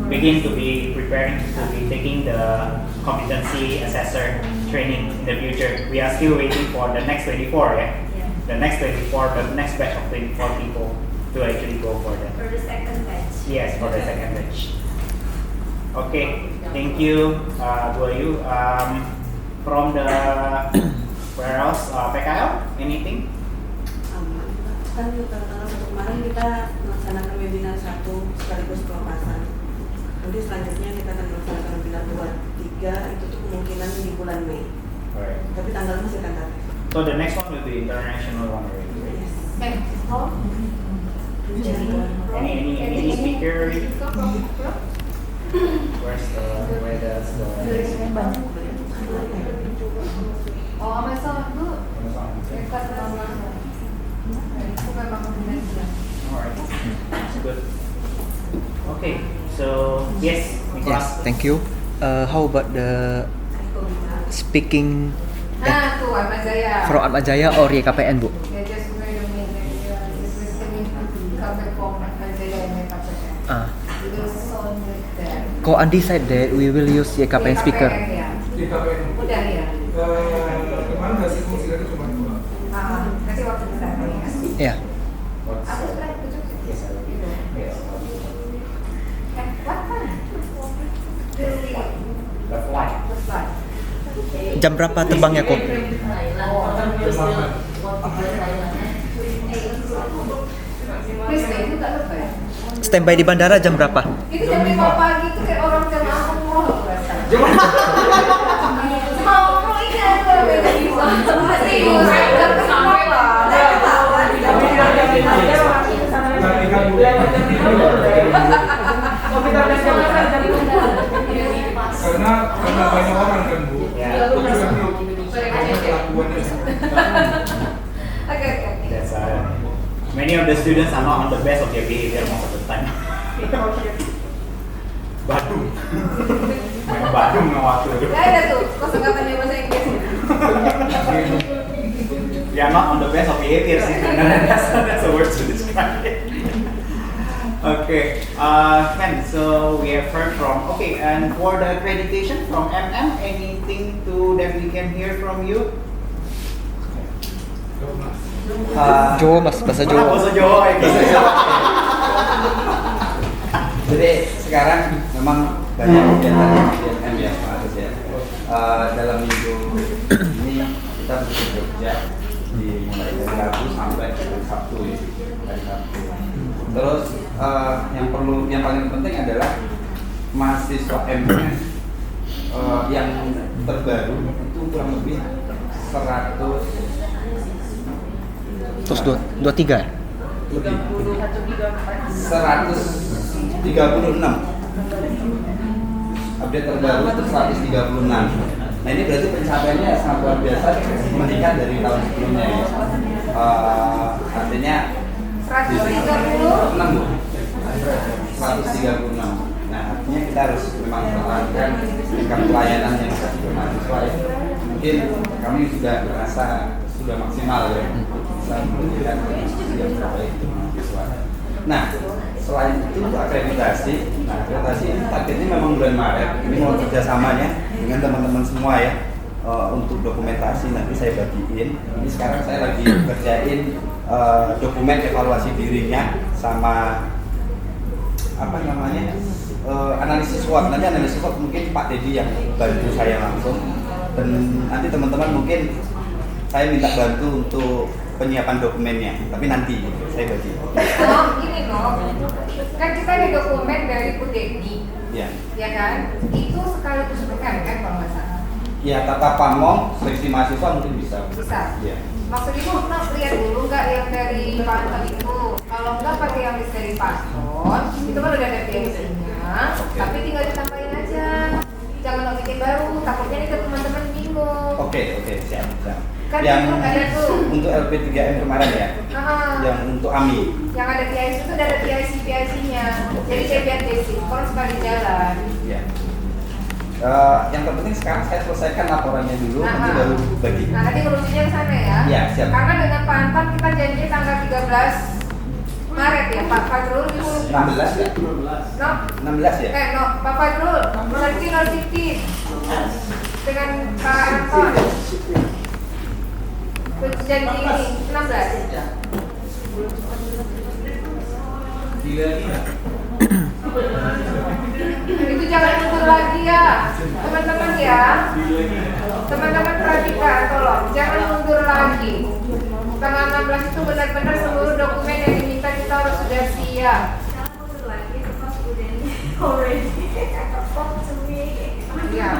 begin to be preparing to be taking the competency assessor training in the future. We are still waiting for the next 24, yeah? The next 24, the next batch of 24 people to actually go for that. For the second batch. Yes, for the second batch. Okay, thank you, dua you. From the where else? PKL, anything? Kan kemarin kita melaksanakan webinar 1 sekaligus pelepasan. Nanti selanjutnya kita akan melaksanakan webinar 2, 3 itu tuh kemungkinan di bulan Mei. Alright. Tapi tanggalnya masih tentatif. So the next one will be international one, right? Any speaker? Where does the Oh, Amazon itu dekat sama itu memang Indonesia. Alright, that's good. Okay, so yes, Yes, Nicholas. thank you. How about the speaking Nah, tuh Ahmad Jaya. from Ahmad Jaya or YKPN Bu? Yeah, just wait a minute. Yeah, just listening to come back from Ahmad Jaya and YKPN. It was on there. Ko Andi said that we will use YKPN speaker. Ya. YKPN. Udah ya. Kemarin hasil fungsinya cuma 2. Kasih waktu ke sana ya. Ya. Aku sekarang tujuh. Yes, I will be there. Yes. What time? The flight. Jam berapa terbangnya kok? Itu tak lupa ya? Standby di bandara jam berapa? Itu jam 5 pagi itu kayak orang jamaah umroh aku rasa. Jamaah umroh ini ada beda di sana. Serius, udah kesana lah. Karena banyak orang kan Bu. Yeah. Itu juga pelakuannya. Oke. That's many of the students are not on the best of their behavior most of the time. Badung. Main Badung nggak waktu itu. Gak ada tuh kosakatanya bahasa Inggris. They are not on the best of behavior sih. That's the word to describe it. Okay, Ken. So we have heard from. Okay, and for the accreditation from MM, anything that we can hear from you? Jawa Mas, bahasa Jawa. Bahasa Jawa ya. Jadi sekarang memang banyak kegiatan MM ya Pak Agus ya. Dalam minggu ini kita berada di Jogja mulai dari Rabu sampai Sabtu ya, hari Sabtu. Terus yang paling penting adalah mahasiswa MM yang terbaru itu kurang lebih 23 ya? lebih 136 update terbaru itu 136. Nah ini berarti pencapaiannya sangat luar biasa meningkat dari tahun sebelumnya ya. Artinya 136. 136. Nah artinya kita harus memang melakukan tingkat pelayanan yang lebih mahasiswa ya. Mungkin kami sudah merasa sudah maksimal ya bisa memberikan yang terbaik untuk mahasiswa. Nah selain itu akreditasi, ini targetnya memang bulan Maret. Ini mau kerjasamanya dengan teman-teman semua ya untuk dokumentasi nanti saya bagiin. Ini sekarang saya lagi kerjain dokumen evaluasi dirinya sama apa namanya analisis SWOT. Nanti analisis SWOT mungkin Pak Dedi yang bantu saya langsung, dan nanti teman-teman mungkin saya minta bantu untuk penyiapan dokumennya, tapi nanti saya bagi. Oh, gini loh. Kan kita ada dokumen dari Bu Dedi. Ya. Ya kan? Itu sekaligus bukan kan kalau nggak salah. Ya, tata pamong seleksi mahasiswa mungkin bisa. Bisa. Ya. Maksud ibu lihat dulu nggak yang dari Paslon itu? Kalau nggak pakai yang dari Paslon, itu kan udah ada PNC-nya, tapi tinggal ditambahin aja. Jangan bikin baru, takutnya nih teman-teman bingung. Oke, siap. Kan Yang itu ada tuh. untuk LP3M kemarin ya, yang untuk AMI. Yang ada PIC itu udah ada PIC-nya. Jadi dia biar basic, kalau sekali jalan. Ya. Yang terpenting sekarang saya selesaikan laporannya dulu, nanti baru bagi. Nah, nanti urusannya ke sana ya. Iya, siap. Karena dengan Pak Antam kita janji tanggal 13 Maret ya, Pak Fajrul itu 16 ya? no, 16 ya? no, Pak Fajrul, nanti dengan Pak Anton. Janji ini 16. Itu jangan mundur lagi ya, teman-teman ya. Teman-teman perhatikan, tolong jangan mundur lagi. Tanggal 16 itu benar-benar seluruh dokumen yang diminta kita harus sudah siap. Jangan mundur lagi, because udah ini already talk to me. Ya.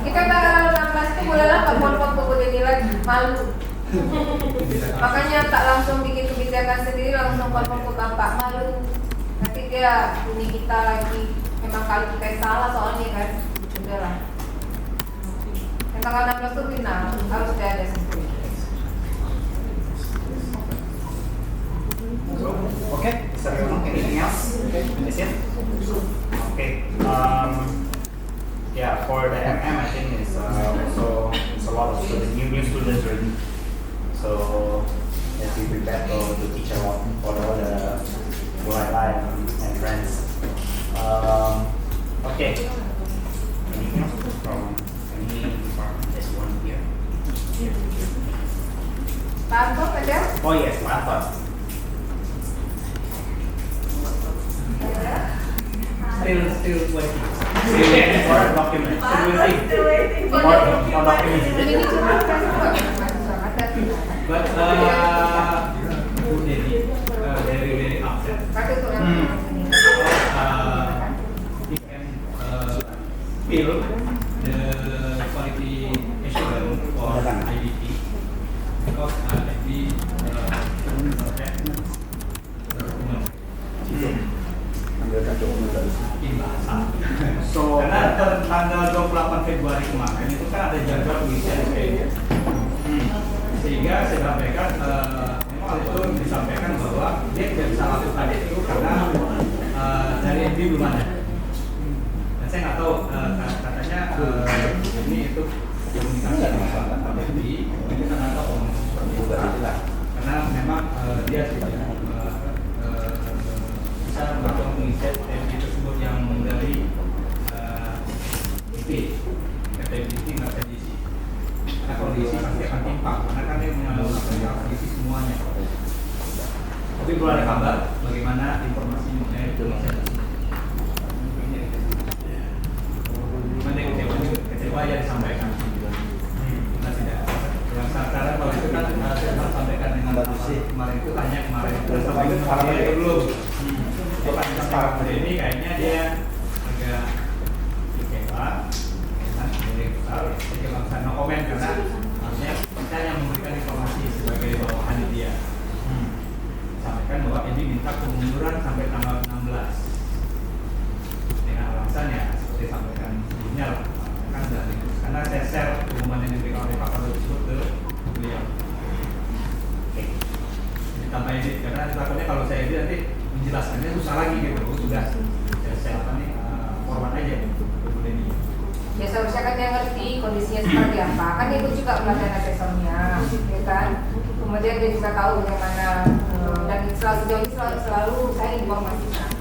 Kita tanggal 16 itu bolehlah nggak mau ke Budeni lagi, malu. Makanya tak langsung bikin kebijakan sendiri, langsung konfirm ke Bapak, malu. Nanti dia bunyi kita lagi, memang kali kita yang salah soalnya kan. Udahlah. Yang tanggal 16 itu final, harus sudah ada sendiri. Okay, is everyone anything else? That's it? Okay. Yeah, for the MM, I think it's also it's a lot of students, new students already. So let's be prepared to teach a lot for all the life and friends. Okay. Anything else from any department? There's one here. Pak Anton ada? Oh yes, marathon. Still waiting. Still waiting for a document. Still waiting for documents. Ini cuma kan ada. But very upset. Pakai tuh Hmm. He can feel the quality assurance for IDP because IDP So karena tanggal 28 Februari kemarin itu kan ada jadwal pengisian SPM. Sehingga saya sampaikan memang itu disampaikan bahwa dia tidak bisa lakukan itu karena dari MD belum ada. Dan saya nggak tahu katanya ini itu komunikasi dengan MD itu kan nggak tahu seperti itu karena memang dia tidak bisa melakukan pengisian MD tersebut yang dari IP, KTBT, KTBC. Karena kondisi pasti akan timpang, karena kan dia mengalami kondisi semuanya. Tapi belum ada kabar bagaimana informasi mengenai Indonesia. Mana kecewa ya disampaikan. Kita tidak. Yang sekarang kalau itu kan saya sampaikan dengan kemarin itu tanya kemarin sampai kemarin itu belum. Bukan sekarang ini kayaknya dia agak kecewa. Saya nggak bisa no komen karena harusnya kita yang memberikan informasi sebagai bawahan dia. Sampaikan bahwa ini minta kemunduran sampai tanggal 16 dengan alasan ya seperti sampaikan sebelumnya lah kan dari karena saya share pengumuman yang diberikan oleh Pak Kapolri tersebut ke beliau. Ditambah ini karena takutnya kalau saya ini nanti menjelaskannya susah lagi gitu, sudah saya apa nih format aja untuk ini. Ya seharusnya kan dia ngerti kondisinya seperti apa. Kan ikut juga pelatihan assessornya, ya kan. Kemudian dia bisa tahu bagaimana dan sejauh ini selalu saya informasikan.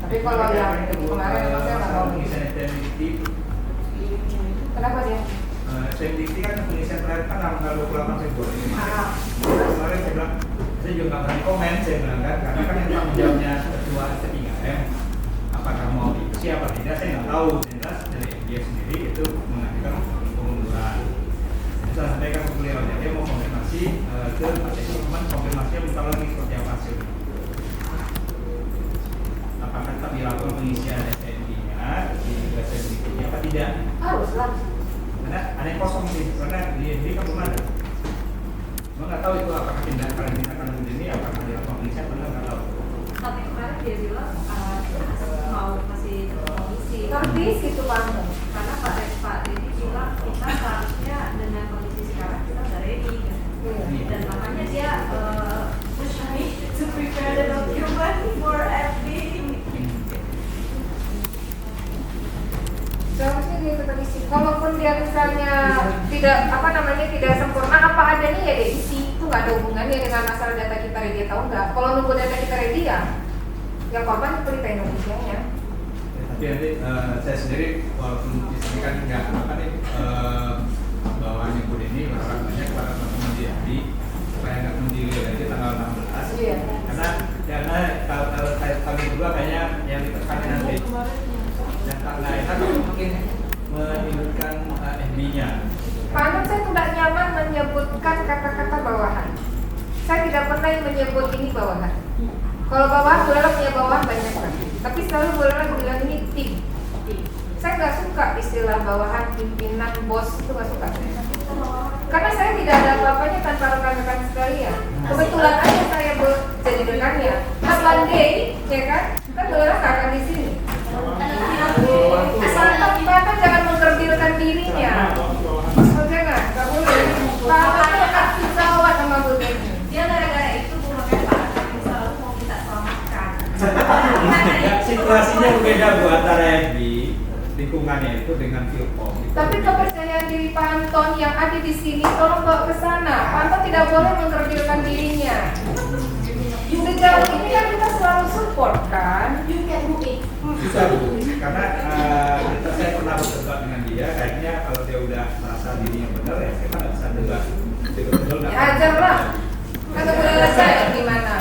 Tapi kalau yang kemarin memang saya nggak tahu. Kenapa dia? STMDikti kan pengisian terakhir kan tanggal 28 Februari. Kemarin saya bilang saya juga nggak berani komen, saya bilang kan karena kan yang tanggung jawabnya ketua ST3M apakah mau diikuti apa tidak saya nggak tahu. Jelas dari dia sendiri itu mengajukan pengunduran. Saya sampaikan ke beliau dia mau konfirmasi ke Pak teman konfirmasinya bentar lagi seperti apa hasilnya. Apakah tetap dilakukan pengisian STMD-nya di STMD-nya apa tidak? Haruslah. Karena ada yang kosong nih, karena di kan belum ada. Cuma nggak tahu itu apakah tindakan ini apakah dilakukan pengisian atau nggak tahu. Tapi kemarin dia bilang mau masih komisi. Tertis gitu Pak. Karena Pak Dedi bilang kita seharusnya dengan kondisi sekarang kita udah ready kan. Dan makanya dia push me walaupun dia misalnya tidak sempurna apa adanya ya diisi, itu nggak ada hubungannya dengan masalah data kita ready atau enggak. Kalau nunggu data kita ready ya korban pelita Indonesianya. Tapi nanti saya sendiri walaupun di sini kan nggak bawaannya pun ini berharap banyak kepada teman-teman di ADI supaya nggak mendilai lagi tanggal 16. Iya. Karena kalau kami berdua kayaknya yang ditekan nanti yang karena itu mungkin menyebutkan FB-nya. Pak Anton, saya tidak nyaman menyebutkan kata-kata bawahan. Saya tidak pernah menyebut ini bawahan. Kalau bawahan, bolehlah punya bawahan banyak kan. Tapi selalu bolehlah bilang ini tim. Saya nggak suka istilah bawahan, pimpinan, bos, itu nggak suka. Karena saya tidak ada apa-apanya tanpa rekan-rekan sekalian. Kebetulan aja saya jadi rekannya. Mas Lande, ya kan? Kan bolehlah akan di sini. Asal Pak jangan mengkerdilkan dirinya. Jangan, nggak boleh. Pak akan susah sama Bu Deni. Dia gara-gara itu Bu makanya Pak selalu mau kita selamatkan. Ya, situasinya berbeda Bu antara FB lingkungannya itu dengan Filpom. Tapi kepercayaan diri Pak Anton yang ada di sini tolong bawa ke sana. Pak Anton tidak boleh mengkerdilkan dirinya. Sejauh ini kan kita selalu support kan. Bisa Bu, karena saya pernah berdebat dengan dia, kayaknya kalau dia udah merasa dirinya benar ya kita nggak bisa debat. Betul-betul nggak. Ya ajar lah. Kata boleh saya gimana?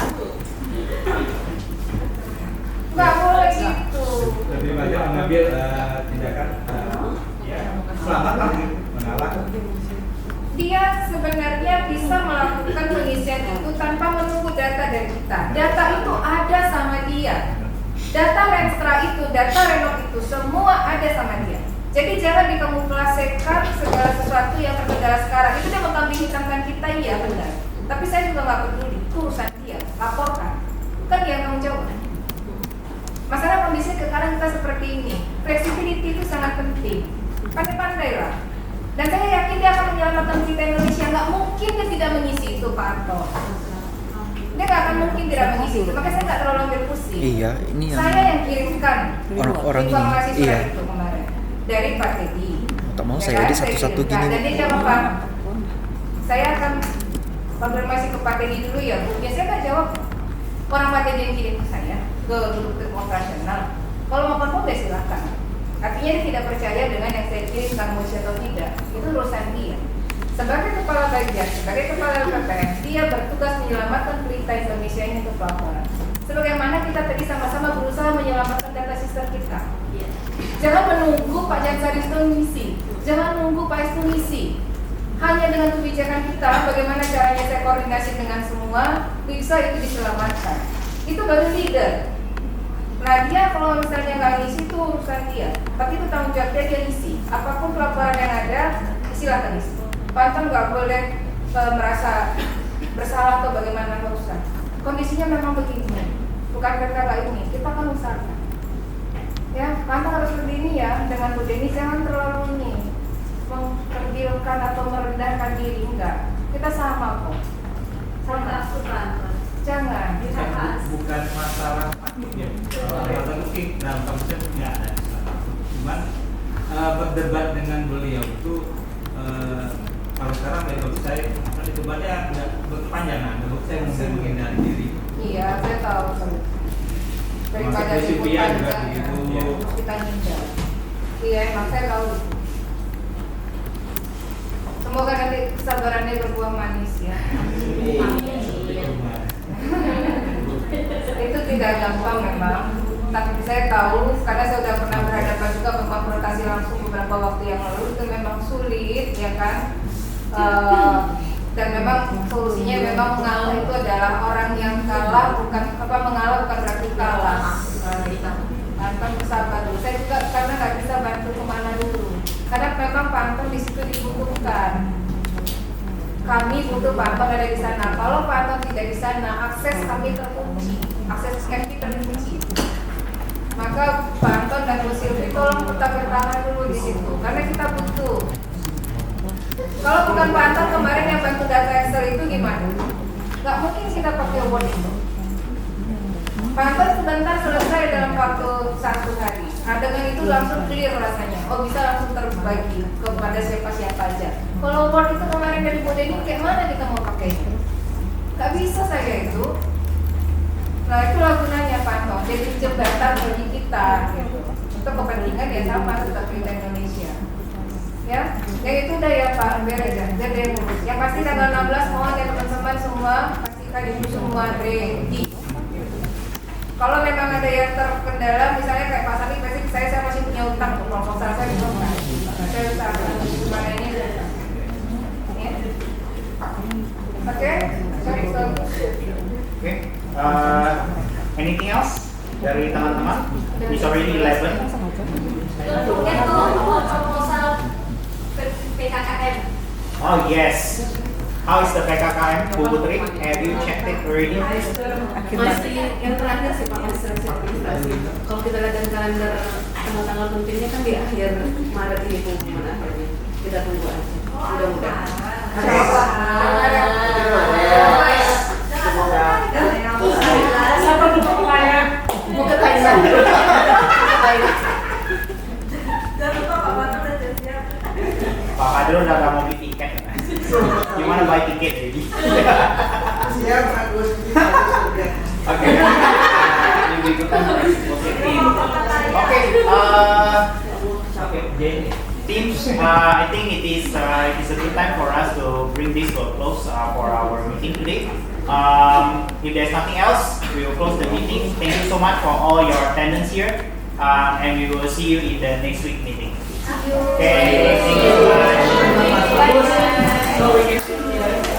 Nggak boleh gitu. Lebih banyak mengambil tindakan ya selamat lah, mengalah. Dia sebenarnya bisa melakukan pengisian itu tanpa menunggu data dari kita. Data itu ada sama dia. Data Renstra itu, data Renov itu, semua ada sama dia. Jadi jangan dikamuflasekan segala sesuatu yang terkendala sekarang. Itu dia mengkambing hitamkan kita, iya benar. Tapi saya juga nggak peduli, itu urusan dia. Laporkan, kan dia yang tanggung jawab. Masalah kondisi sekarang kita seperti ini. Flexibility itu sangat penting. Pandai-pandai lah. Dan saya yakin dia akan menyelamatkan kita Indonesia. Nggak mungkin dia tidak mengisi itu, Pak Anton. Dia nggak akan mungkin tidak mengisi itu. Makanya saya nggak terlalu ambil pusing. Iya, ini Saya yang kirimkan orang-orang ini. informasi surat Iya. itu kemarin dari Pak Teddy. Tak mau Ya saya kan? edit satu-satu kirimkan. gini. Dan dia jawab, Pak, saya akan konfirmasi ke Pak Teddy dulu ya Bu. Ya saya nggak jawab. Orang Pak Teddy yang kirim ke saya ke grup tim operasional. Kalau mau konfirm ya silakan. Artinya dia tidak percaya dengan yang saya kirimkan mau atau tidak. Itu urusan dia. Sebagai kepala bagian, sebagai kepala LPPM, dia bertugas menyelamatkan pelita Indonesia ini untuk pelaporan. Sebagaimana kita tadi sama-sama berusaha menyelamatkan data sistem kita. Jangan menunggu Pak Jansari itu mengisi. Jangan nunggu Pak Estu mengisi. Hanya dengan kebijakan kita, bagaimana caranya saya koordinasi dengan semua, bisa itu diselamatkan. Itu baru leader. Nah dia kalau misalnya nggak ngisi itu urusan dia. Tapi itu tanggung jawab dia ngisi. Apapun pelaporan yang ada, silakan isi. Pak Anton nggak boleh merasa bersalah atau bagaimana, nggak usah. Kondisinya memang begini. Bukan kita nggak ini, kita kan usahakan. Ya, Pak Anton harus seperti ini ya. Dengan Bu Deni jangan terlalu ini mengkerdilkan atau merendahkan diri, enggak. Kita sama kok. Sama. Jangan. Bukan masalah takut ya. Masalah mungkin dalam konsep nggak ada. Cuman berdebat dengan beliau itu kalau sekarang menurut saya debatnya nggak berkepanjangan. Menurut saya mungkin menghindari diri. Iya, saya tahu. Daripada Masuk ribut juga panjang, begitu. kita hindar. Iya, emang saya tahu. Semoga nanti kesabarannya berbuah manis ya. Itu tidak gampang memang. Tapi saya tahu karena saya sudah pernah berhadapan juga konfrontasi langsung beberapa waktu yang lalu, itu memang sulit ya kan. Dan memang solusinya memang mengalah itu adalah orang yang kalah, bukan mengalah bukan berarti kalah. Anton bersabar dulu. Saya juga karena nggak bisa bantu kemana dulu. Karena memang Pak Anton di situ dibutuhkan. Kami butuh Pak Anton ada di sana. Kalau Pak Anton tidak di sana, akses kami terkunci, akses kami terkunci. Maka Pak Anton dan Bu Silvi tolong tetap bertahan dulu di situ, karena kita butuh. Kalau bukan Pak Anton kemarin yang bantu data Excel itu gimana? Gak mungkin kita pakai Word itu. Pantau sebentar selesai dalam waktu 1 hari. Nah dengan itu langsung clear rasanya. Oh bisa langsung terbagi kepada siapa-siapa aja. Kalau Word itu kemarin dari Bude ini kayak mana kita mau pakai? Gak bisa saja itu. Nah itulah gunanya Pantau. Jadi jembatan bagi kita. Gitu. Untuk kepentingan ya sama tetap kita Indonesia. Ya, yang itu udah ya Pak, beres ya, biar dia ngurus. Yang pasti tanggal 16 mohon ya teman-teman semua pastikan itu semua ready. Kalau memang ada yang terkendala, misalnya kayak Pak Sani, pasti saya masih punya utang untuk proposal saya belum kan. Saya usahakan gimana ini. Ya. Oke, sorry. Okay. Anything else dari teman-teman? It's already 11. Proposal PKKM. Oh yes. How is the PKKM, Bu Putri? Have you checked it already? Masih yang terakhir sih Pak, administrasi. Kalau kita lihat dari kalender tanggal-tanggal pentingnya kan di akhir Maret ini pengumuman akhirnya. Kita tunggu aja. Mudah-mudahan. Siapa dulu kemarin? Bukan Thailand. Jangan lupa Pak Manu udah siap. Pak Fadil udah nggak mau beli tiket. Gimana buy tiket jadi? Siap, Agus. Oke. Okay. Teams, I think it is a good time for us to bring this to a close for our meeting today. If there's nothing else, we will close the meeting. Thank you so much for all your attendance here, and we will see you in the next week meeting. Okay, thank you so much.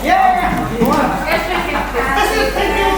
Yeah, come on. Thank you.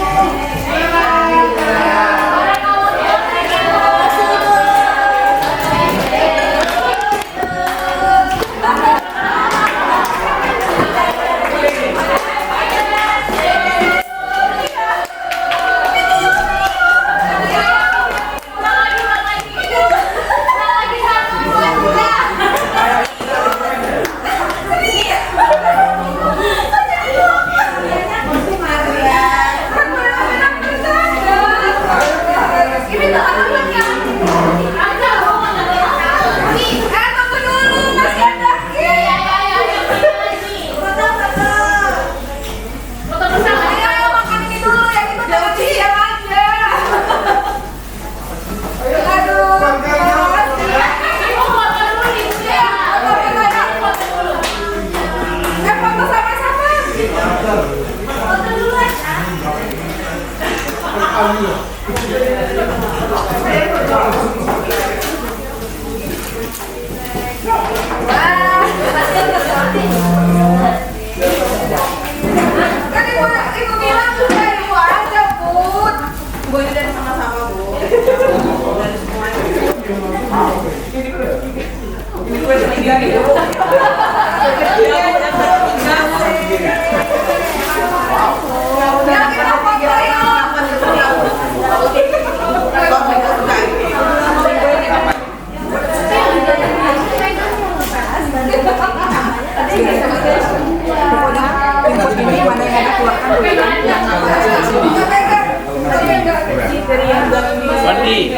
Wandi,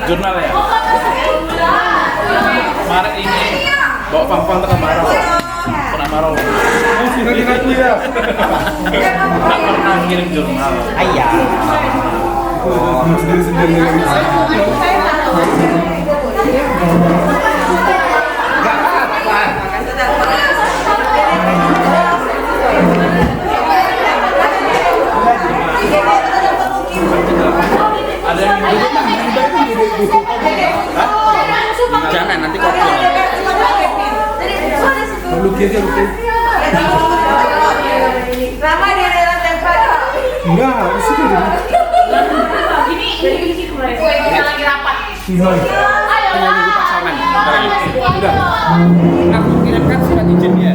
jurnal ya. Maret ini bawa pang-pang tengah marau. Pernah marau. Tidak aku ya. Tak pernah kirim jurnal. Ayah. Sendiri-sendiri. Gak apa-apa. Ada yang jangan nanti kopi. Lukis aja lukis. Lama di dalam tempat. Enggak, di situ deh. Ini kita lagi rapat. Ayo pasangan. Udah. Aku kirimkan surat izinnya.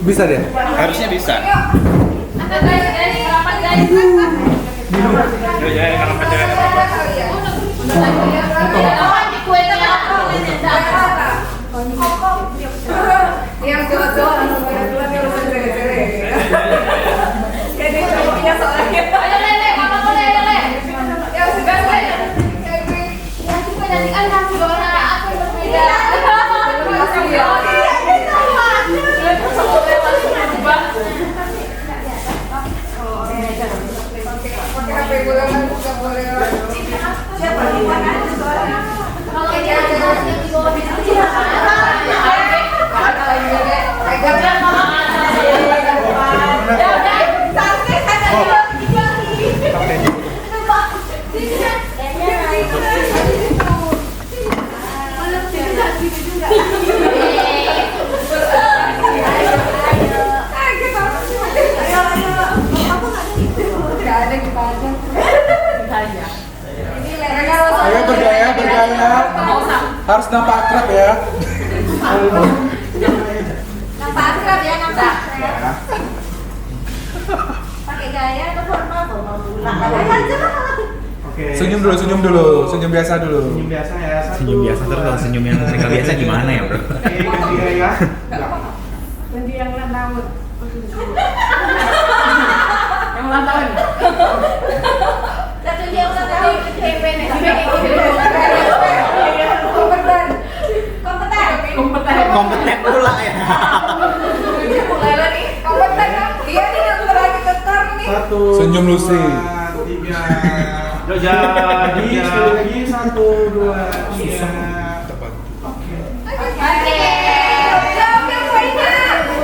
Bisa deh. Harusnya bisa. Guys, rapat guys. Ya, kalau pacaran. Yang cowok-cowok langsung kebetulan dia urusan cewek-cewek. Kayak dia cowoknya soalnya. Ayo Lele, kamu boleh Lele. Ya boleh nggak boleh. Siapa nih? Kalau yang di bawah itu Ayo bergaya. Harus nampak akrab ya. nampak akrab ya, nampak akrab. Pakai gaya atau formal? Oke. Senyum dulu. Senyum biasa dulu. Senyum biasa ya. Senyum biasa terus kalau senyum yang nggak biasa gimana ya bro? Oke, ganti gaya. Nanti yang ulang tahun. Yang ulang tahun. Satu dia ulang tahun kompeten. Kompeten pula ya. Mulai lagi kompeten kan? Dia nih yang lagi tekar nih. 1, Senyum Lucy. 2, 3. Udah jadi sekali lagi 1, 2, 3. Oke.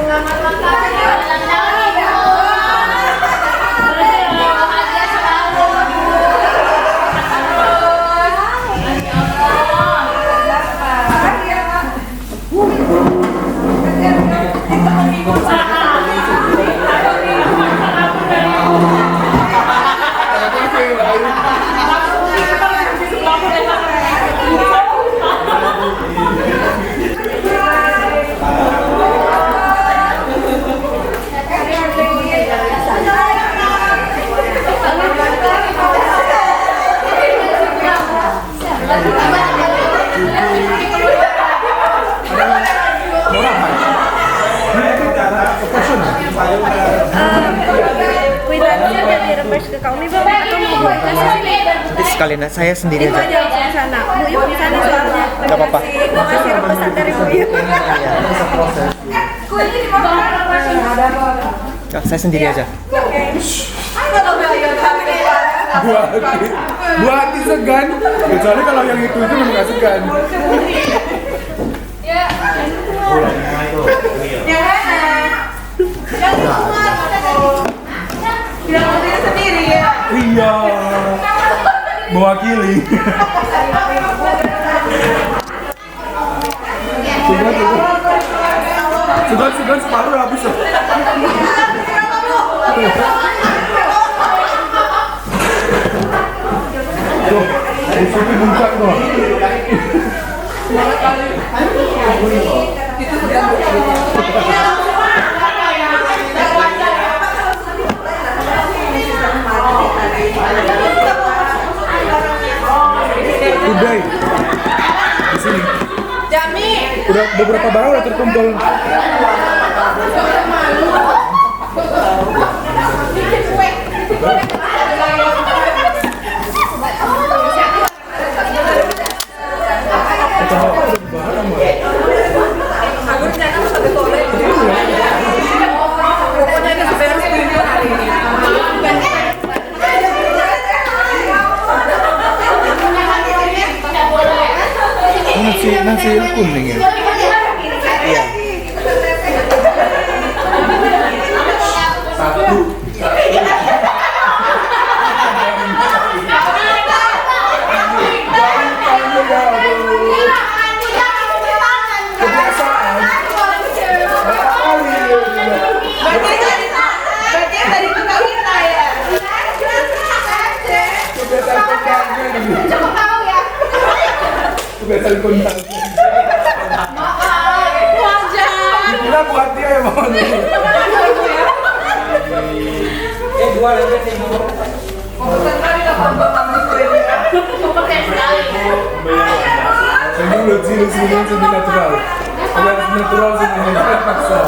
Selamat ulang tahun ya. Ulang tahun Ibu. Bahagia selalu. Kuitansinya udah diremes ke kamu nih Bang, atau mau buat Nanti sekalian saya sendiri itu aja. aja di sana. Bu Ibu di sana soalnya. Nggak apa-apa. Makasih remesan dari Bu Ibu. Kuenya di mana? Ya, saya sendiri aja. Buat segan. Kecuali kalau yang itu memang nggak segan. Ya. Mulai tuh. Yang mana? Yang semua. Bilang diri sendiri ya. Iya. Mewakili. Sugan separuh habis loh. Tuh, musuhnya muncak tuh. Udah di sini. Jami. Udah beberapa barang udah terkumpul. Nasi kuning ya. Iya. Kebiasaan kontak. Gila buat dia ya mau nih. Dua lagi sih mau. Senyum lucu natural. Harus natural senyumnya paksa.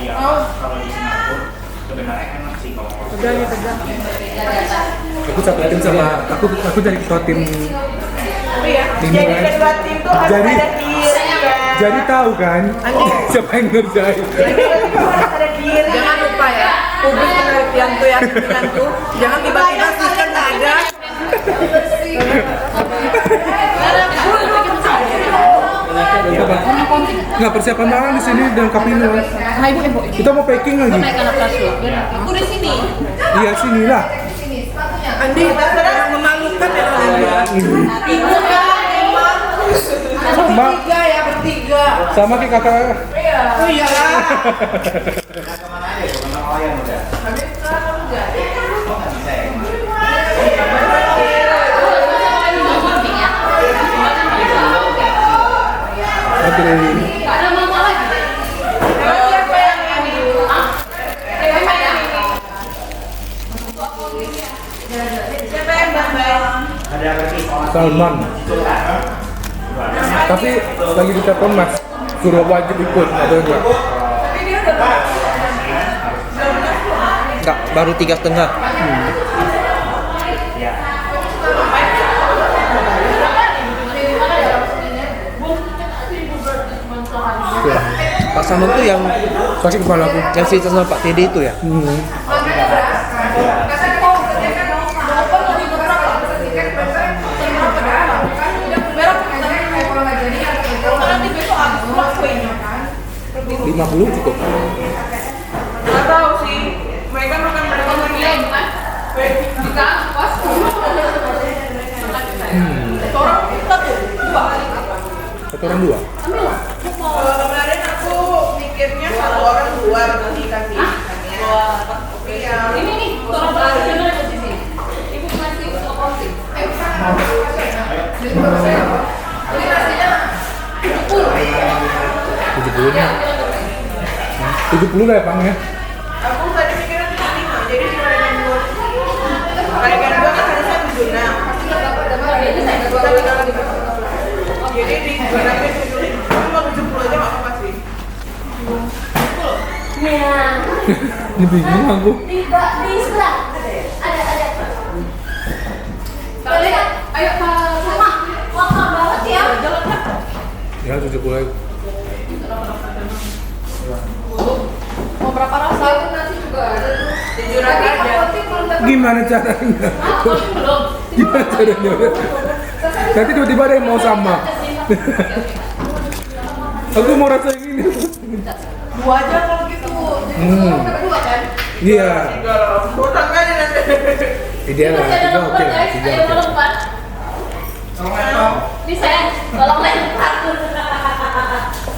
Iya, kalau di Singapura sebenarnya enak sih kalau Aku satu tim sama aku jadi ketua tim. Jadi kedua tim tuh harus Jadi- ada deal kan. Jadi tahu kan siapa yang ngerjain. Harus ada deal. Jangan lupa ya, publik penelitian tuh, jangan tiba-tiba sistem nggak ada. Nggak persiapan malam di sini dan kapino. Kita mau packing lagi. Aku di sini. Iya sini lah. Andi, yang memalukan ya Sama bertiga. sama kayak kakak. Oh iyalah. Kemana aja tuh? Kemana Oyan udah? Oke. Ada mama lagi. Siapa yang ini? Siapa yang bambang? Ada berarti Salman. Tapi lagi di telepon mas, suruh wajib ikut atau enggak? Enggak, baru 3,5. Ya. Ya. Pak Sanon tuh yang Sakit kepala aku. yang cerita sama Pak Teddy itu ya. Nanti besok habis pulang kuenya kan. 50 cukup. Nggak tahu sih, mereka makan berapa lagi? Kita pas. Orang satu, dua. Satu orang dua. Kemarin aku mikirnya satu orang dua nanti kasih ikannya. Oke ya. Ini nih, tolong berapa channel di sini. Ibu masih oposisi. Ini nasinya 70 nya. 70 lah ya Bang ya. aku tadi mikirnya 75, jadi cuma ada yang dua. Kalau ikan dua kan harusnya 76. Jadi di 76 tapi mau 70 aja nggak apa-apa sih. Ini bingung aku. Di sebelah. Ada. Ayo Pak Sama. Lama banget ya. Ya 70 lagi. Mau berapa rasa? Nasi juga ada tuh. Jujur aja. Gimana caranya? Belum. Gimana caranya? Nanti tiba-tiba ada yang mau sama. Aku mau rasa yang ini. Dua aja kalau gitu. Dua kan? Iya. Botak aja nanti. Ideal lah. Masih ada 3 oke lompat lah. guys. 3 Ayo oke. lompat. Bisa ya? Tolong lempar.